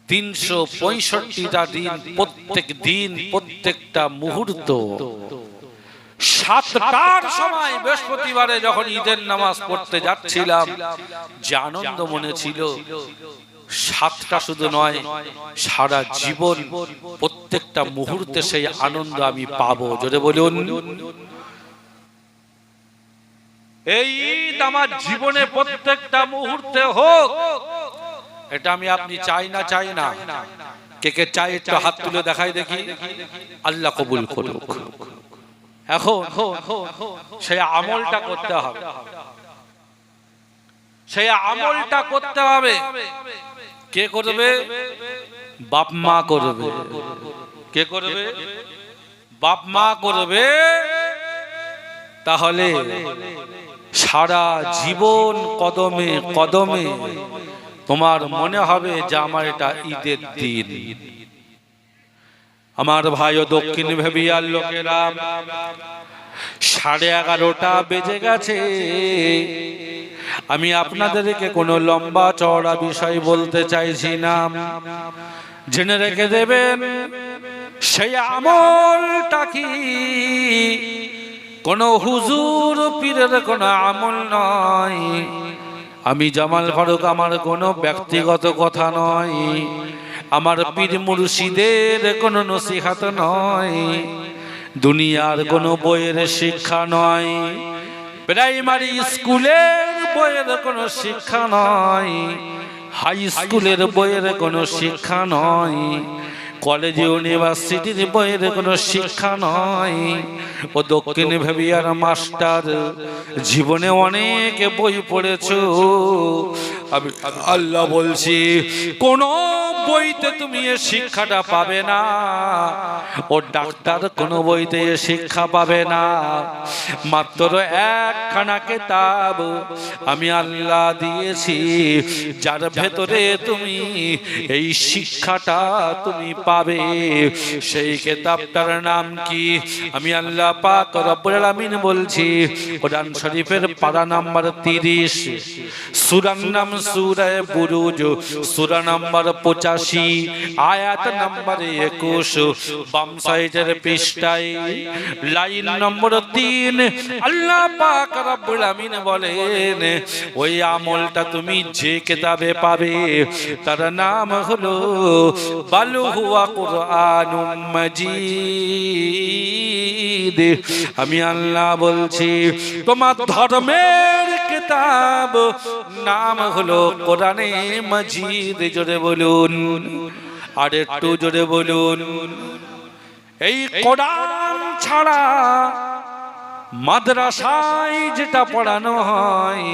365টা দিন, প্রত্যেক দিন, প্রত্যেকটা মুহূর্ত। 7টার সময় বৃহস্পতিবারে যখন ঈদের নামাজ পড়তে যাচ্ছিলাম, যে আনন্দ মনে ছিল, 7টা শুধু নয়, সারা জীবন প্রত্যেকটা মুহূর্তে সেই আনন্দ আমি পাবো। জোরে বলুন, এই ঈদ আমার জীবনে প্রত্যেকটা মুহূর্তে হোক। এটা আমি আপনি চাই না? কে কে চাই একটু হাত তুলে দেখাই দেখি। আল্লাহ কবুল করুক। এখন সেই আমলটা করতে হবে, সেই আমলটা করতে হবে। কে করবে? বাপ মা করবে। কে করবে? বাপ মা করবে। তাহলে সারা জীবন কদমে কদমে তোমার মনে হবে যে আমার এটা ঈদের দিন। আমার ভাই ও দক্ষিণ ভেবিয়ার লোকেরা, 11:30 বেজে গেছে। আমি আপনাদেরকে কোনো লম্বা চওড়া বিষয় বলতে চাইছি না। জেনে রেখে দেবেন, সেই আমলটা কি কোনো হুজুর পীরের কোনো আমল নয়। আমি জামাল ফারুক, আমার কোনো ব্যক্তিগত কথা নয়, আমার পীর মুর্শিদের কোনো নসিহত নয়, দুনিয়ার কোনো বইয়ের শিক্ষা নয়, প্রাইমারি স্কুলের বইয়ের কোনো শিক্ষা নয়, হাই স্কুলের বইয়ের কোনো শিক্ষা নয়, কলেজ ইউনিভার্সিটির বইয়ের কোনো শিক্ষা নয়। ও দক্ষিণ ভেবিয়ার মাস্টার, জীবনে অনেক বই পড়েছো, আমি আল্লাহ বলছি কোন বইতে তুমি এ শিক্ষাটা পাবে না। ও ডাক্তার, কোন বইতে এ শিক্ষা পাবে না। মাত্র একখানা কিতাব আমি আল্লাহ দিয়েছি, যার ভেতরে তুমি এই শিক্ষাটা তুমি পাবে। সেই কিতাবটার নাম কি? আমি আল্লাহ পাক রব্বুল আলামিন বলছি, কোরআন শরীফের পারা নাম্বার 30, সূরার নাম সূরা বুরুজ, সূরা নাম্বার 85, আয়াত নাম্বার 21, বাম সাইডের পৃষ্ঠায় লাইন নম্বর 3 আল্লাহ পাক রব্বুল আলামিন বলেন, ওই আমলটা তুমি যে কিতাবে পাবে তার নাম হলো বাল হুয়া কুরআনুম মাজিদ। আমি আল্লাহ বলছি, তোমার ধর্মের কিতাব নাম হলো কোরআনে মাজিদ। জোরে বলুন, আর একটু জোরে বলুন। এই কোরআন ছাড়া মাদ্রাসায় যেটা পড়ানো হয়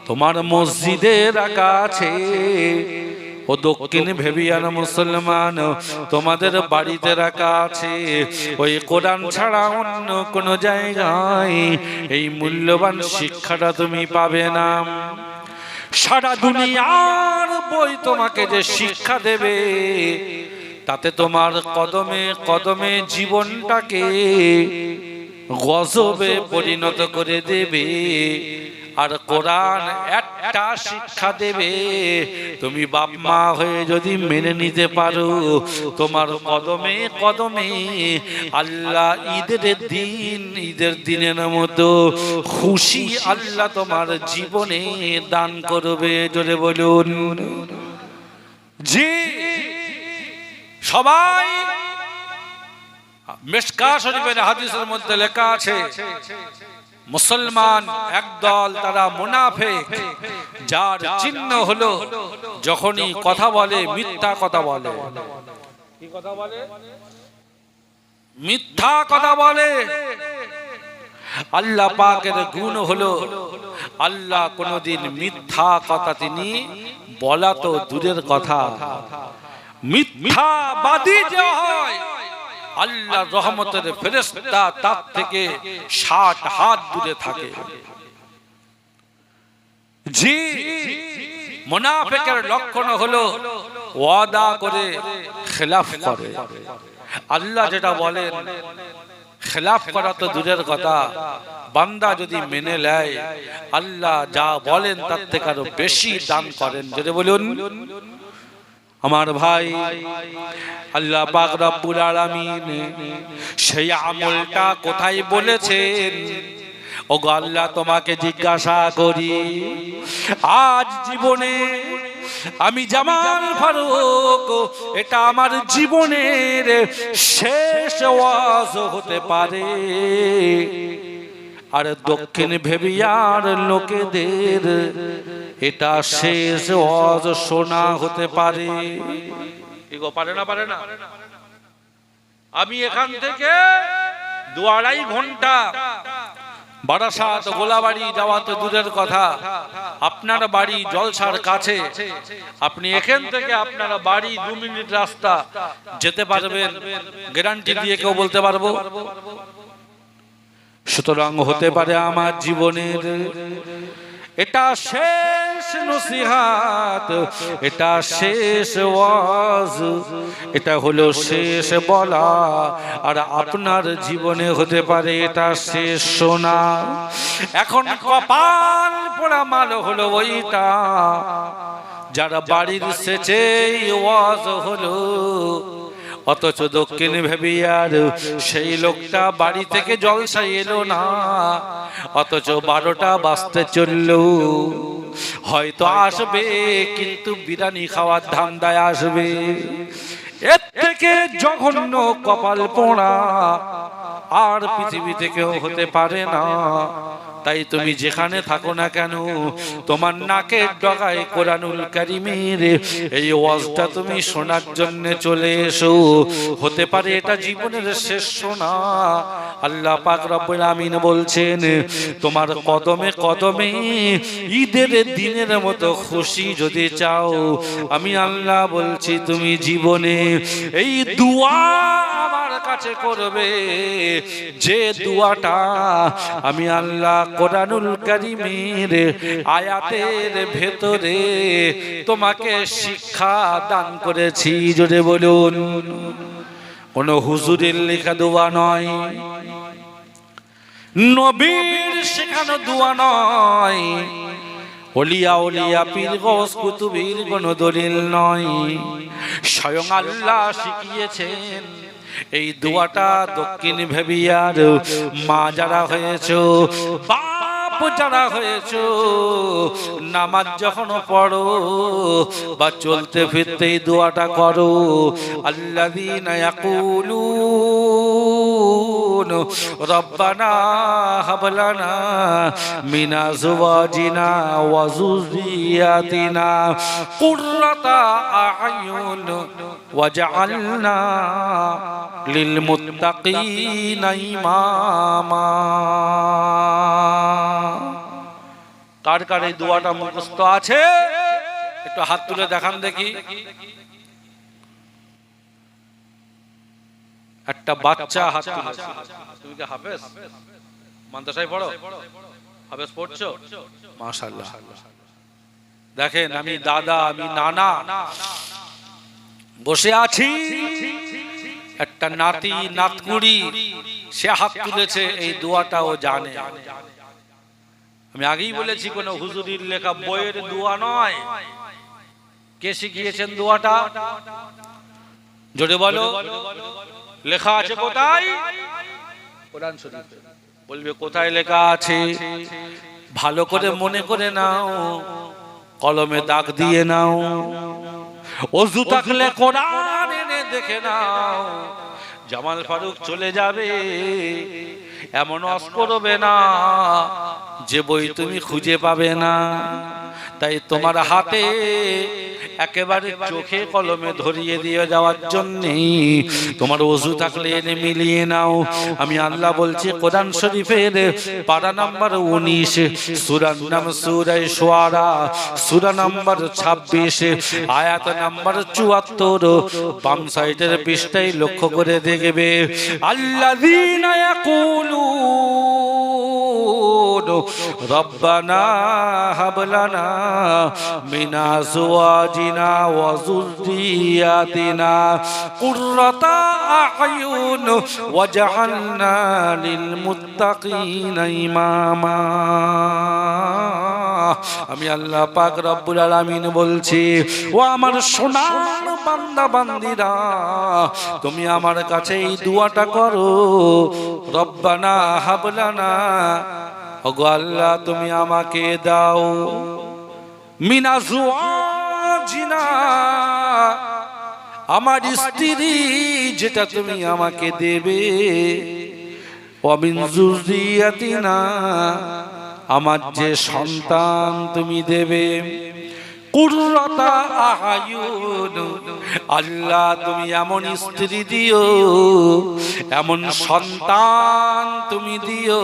তোমার মসজিদে রাখা আছে। ও দক্ষিণ ভেবিয়ান মুসলমান, তোমাদের বাড়িতে রাখা আছে। ওই কোরআন ছাড়া অন্য কোন জায়গায় এই মূল্যবান শিক্ষাটা তুমি পাবে না। সারা দুনিয়ার বই তোমাকে যে শিক্ষা দেবে তাতে তোমার কদমে কদমে জীবনটাকে গজবে পরিণত করে দেবে। আর কোরআন একটা শিক্ষা দেবে, তুমি বাপ মা হয়ে যদি মেনে নিতে পারো তোমার কদমে কদমে আল্লাহ ঈদের দিনের মতো খুশি আল্লাহ তোমার জীবনে দান করবে। জোরে বলুন জি। সবাই মিশকাত শরীফের হাদিসের মধ্যে লেখা আছে মুসলমান একদল তারা মুনাফিক, যার চিহ্ন হলো যখনই কথা বলে মিথ্যা কথা বলে। কি কথা বলে? মিথ্যা কথা বলে। আল্লাহ পাকের গুণ হলো আল্লাহ কোনদিন মিথ্যা কথা তিনি বলা তো দূরের কথা, মিথ্যাবাদী যে হয় আল্লাহর রহমতের ফেরেশতা তার থেকে 60 হাত দূরে থাকে। জি, মুনাফিকের লক্ষণ হলো ওয়াদা করে খেলাফ করে। আল্লাহ যেটা বলেন খেলাফ করা তো দূরের কথা, বান্দা যদি মেনে নেয় আল্লাহ যা বলেন তার থেকে আরো বেশি দান করেন। যদি বলুন আমার ভাই, আল্লাহ পাক রব্বুল আলামিন সেই আমলটা কোথায় বলেছেন? ওগো আল্লাহ তোমাকে জিজ্ঞাসা করি, আজ জীবনে আমি জামাল ফারুক, এটা আমার জীবনের শেষ ওয়াজ হতে পারে, আর দক্ষিণ ভেবিয়ার লোকেদের এটা শেষ ওয়াজ শোনা হতে পারে। এগো পারে না? পারে না? আমি এখান থেকে 2-2.5 ঘন্টা বারাসাত গোলাবাড়ি যাওয়া তো দূরের কথা, আপনার বাড়ি জলসার কাছে, আপনি এখান থেকে আপনার বাড়ি 2 মিনিট রাস্তা যেতে পারবেন, গ্যারান্টি দিয়ে কেউ বলতে পারবো? সুতরাং হতে পারে আমার জীবনের এটা শেষ নসিহাত, এটা শেষ ওয়াজ, এটা হলো শেষ বলা, আর আপনার জীবনে হতে পারে এটা শেষ শোনা। এখন কপাল পোড়া মাল হলো ওইটা যারা বাড়ির শেষে ওয়াজ হলো, অথচ দক্ষিণ ভেবিয়ার সেই লোকটা বাড়ি থেকে জলসায় এলো না, অথচ 12টা বাজতে চলল। হয়তো আসবে কিন্তু বিরিয়ানি খাওয়ার ধান্দায় আসবে। এর থেকে জঘন্য কপাল পোড়া আর পৃথিবীতে কেউ হতে পারে না। তাই তুমি যেখানে থাকো না কেন, তোমার নাকের ডগায় কোরআনুল কারীমের এই ওয়াজটা তুমি শোনার জন্য চলে এসো। হতে পারে এটা জীবনের শেষ শোনা। আল্লাহ পাক রব্বুল আমিন বলছেন, তোমার কদমে কদমে ঈদের দিনের মতো খুশি যদি চাও, আমি আল্লাহ বলছি তুমি জীবনে এই দোয়া আমার কাছে করবে, যে দোয়াটা আমি আল্লাহ কোরআনুল কারীমের আয়াতের ভেতরে তোমাকে শিক্ষা দান করেছি। জোরে বলুন, কোন হুজুরের লেখা দোয়া নয়, নবীর শেখানো দোয়া নয়, ওলিয়া ওলিয়া পীর গৌস কুতুবের কোন দলিল নয়, স্বয়ং আল্লাহ শিখিয়েছেন। এই দোয়াটা দক্ষিণ ভেবিয়ার মা যারা হয়েছে, বাপ বাপ যারা হয়েছো, নামাজ যখন পড়ো বা চলতে ফিরতে এই দোয়াটা করো, আল্লাযীনা ইয়াকুলুন রব্বানা হাব লানা মিন আযওয়াজিনা ওয়া যুররিয়াতিনা কুররাতা আ'য়ুন ওয়াজআলনা লিল মুত্তাকিনা ইমামা। কার কার এই দোয়াটা মুখস্থ আছে একটু হাত তুলে দেখান দেখি। একটা বাচ্চা হাত তুলেছে। তুমি কি হাফেজ? মাদ্রাসায় পড়ো? হাফেজ পড়ছো? মাশাআল্লাহ। দেখেন আমি দাদা, আমি নানা বসে আছি, একটা নাতি নাতকুড়ি সে হাত তুলেছে, এই দোয়াটা ও জানে। আমি আগেই বলেছি কোন হুজুরির লেখা বইয়ের দোয়া নয়। কে শিখিয়েছেন দোয়াটা? জোরে বলো। লেখা আছে কোথায়? কোরআন শরীফে। বলবে কোথায় লেখা আছে? ভালো করে মনে করে নাও, কলমে দাগ দিয়ে নাও। ওযু থাকলে কোরআন এনে দেখে নাও। জামাল ফারুক চলে যাবে, এমন ওয়াজ করবে না যে বই তুমি খুঁজে পাবে না। তাই তোমার হাতে একেবারে চোখে কলমে ধরিয়ে দিয়ে যাওয়ার জন্য তোমার ওযু থাকলে এনে মিলিয়ে নাও। আমি আল্লাহ বলছি কোরআন শরীফের পারা নাম্বার 19, সূরার নাম সূরা শুআরা, সূরা নাম্বার 26, আয়াত নাম্বার 74, বাম সাইডের পৃষ্ঠায় লক্ষ্য করে দেখবে, আল্লাযীনা ইয়াকুলুন রব্বানা হাব লানা মিন আযওয়াজিনা ওয়া যুররিয়াতিনা কুররাতা আ'য়ুন ওয়াজআলনা লিল মুত্তাকিনা ইমামা। আমি আল্লাহ পাক রব্বুল আলামিন বলছি, ও আমার সোনার বান্দা বান্দিরা, তুমি আমার কাছে এই দোয়াটা করো, রব্বানা হাব লানা, ওগো আল্লাহ তুমি আমাকে দাও, মিন আযওয়াজিনা, আমার স্ত্রী যেটা তুমি আমাকে দেবে, ওয়া মিন যুররিয়াতিনা, আমার যে সন্তান তুমি দেবে, কুররাতা আ'য়ুন, আল্লাহ তুমি এমন স্ত্রী দিও, এমন সন্তান তুমি দিও,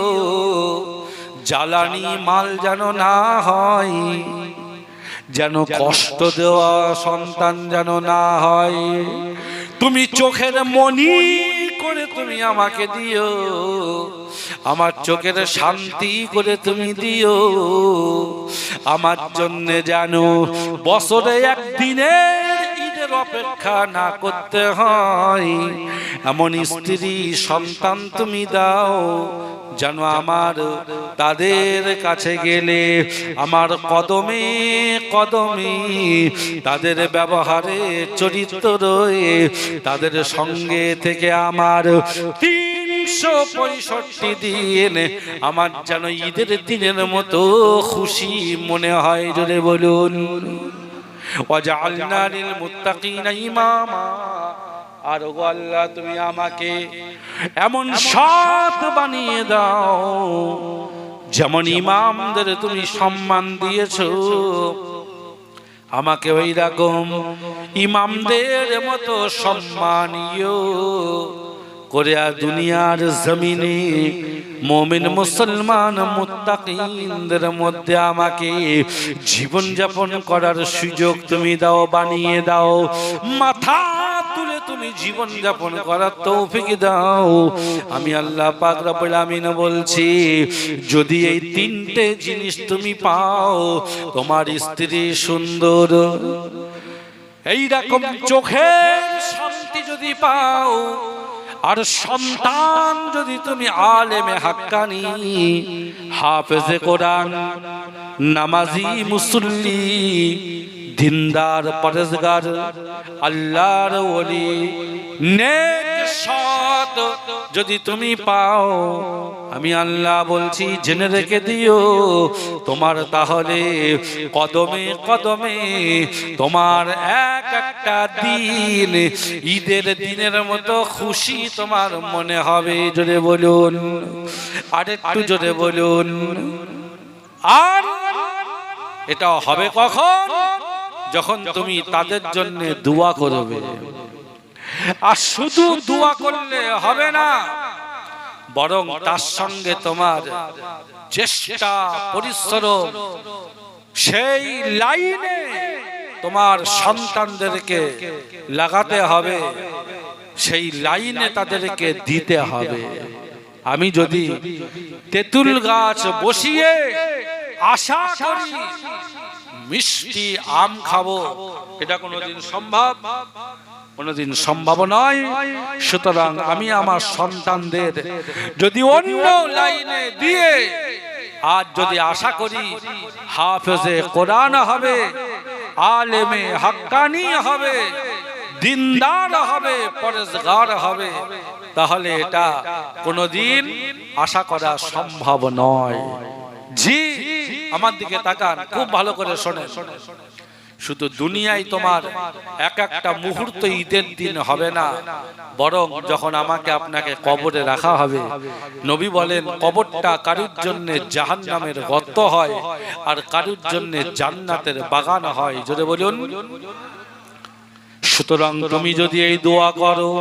জ্বালানি মাল যেন না হয়, যেন কষ্ট দেওয়া সন্তান যেন না হয়। তুমি চোখের মনি করে তুমি আমাকে দিও, আমার চোখের শান্তি করে তুমি দিও, আমার জন্য যেন বছরে একদিনের ঈদের অপেক্ষা না করতে হয়, এমন স্ত্রী সন্তান তুমি দাও যেন আমার তাদের কাছে গেলে আমার কদমে কদমে তাদের ব্যবহারে চরিত্রে তাদের সঙ্গে থেকে আমার 365 দিন আমার যেন ঈদের দিনের মতো খুশি মনে হয়। জোরে বলুন, ওয়াজআলনা লিল মুত্তাকিনা ইমামা। আর গো আল্লাহ তুমি আমাকে এমন সৎ বানিয়ে দাও, যেমন ইমামদের তুমি সম্মান দিয়েছো, আমাকে ওই রকম ইমামদের মতো সম্মানীয় করে আর দুনিয়ার জমিনে মুমিন মুসলমান মুত্তাকিনদের মধ্যে আমাকে জীবন যাপন করার সুযোগ তুমি দাও, বানিয়ে দাও, মাথা তুলে তুমি জীবন যাপন করার তৌফিক দাও। আমি আল্লাহ পাক রব্বুল আমিন বলছি, যদি এই 3টে জিনিস তুমি পাও, তোমার স্ত্রী সুন্দর, এই রকম চোখের শান্তি যদি পাও, আর সন্তান যদি তুমি আলেমে হাক্কানি, হাফেজে কোরআন, নামাজি মুসল্লি, দিনদার পরেজগার আল্লাহর ওলি নেক সৎ যদি তুমি পাও, আমি আল্লাহ বলছি জেনে রেখে দিও, তোমার তাহলে কদমে কদমে তোমার এক একটা দিন ঈদের দিনের মতো খুশি তোমার মনে হবে। জোরে বলুন, আর একটু জোরে বলুন। আর এটা হবে কখন? যখন তুমি তাদের জন্য দোয়া করবে। আর শুধু দোয়া করলে হবে না, বরং তার সঙ্গে তোমার চেষ্টা পরিশ্রম, সেই লাইনে তোমার সন্তানদেরকে লাগাতে হবে, সেই লাইনে তাদেরকে দিতে হবে। আমি যদি তেঁতুল গাছ বসিয়ে আশা করি মিষ্টি আম খাবো, এটা কোনোদিন সম্ভব? কোনোদিন সম্ভব নয়। সুতরাং আমি আমার সন্তানদের যদি অন্য লাইনে দিয়ে আজ যদি আশা করি হাফেজে কোরআন হবে, আলেমে হাক্কানি হবে, দিনদার হবে, পরেজগার হবে, তাহলে এটা কোনোদিন আশা করা সম্ভব নয়। জি, আমার দিকে তাকান, খুব ভালো করে শোনেন। শুধু দুনিয়ায় তোমার এক একটা মুহূর্ত ঈদের দিন হবে না, বরং যখন আমাকে আপনাকে কবরে রাখা হবে, নবী বলেন কবরটা কারুর জন্য জাহান্নামের গর্ত হয়, আর কারুর জন্য জান্নাতের বাগান হয়। জোরে বলুন। সুতরাং তুমি যদি এই দোয়া করো,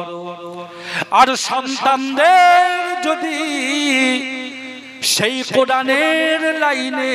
আর সন্তানদের যদি সেই কোরআনের লাইনে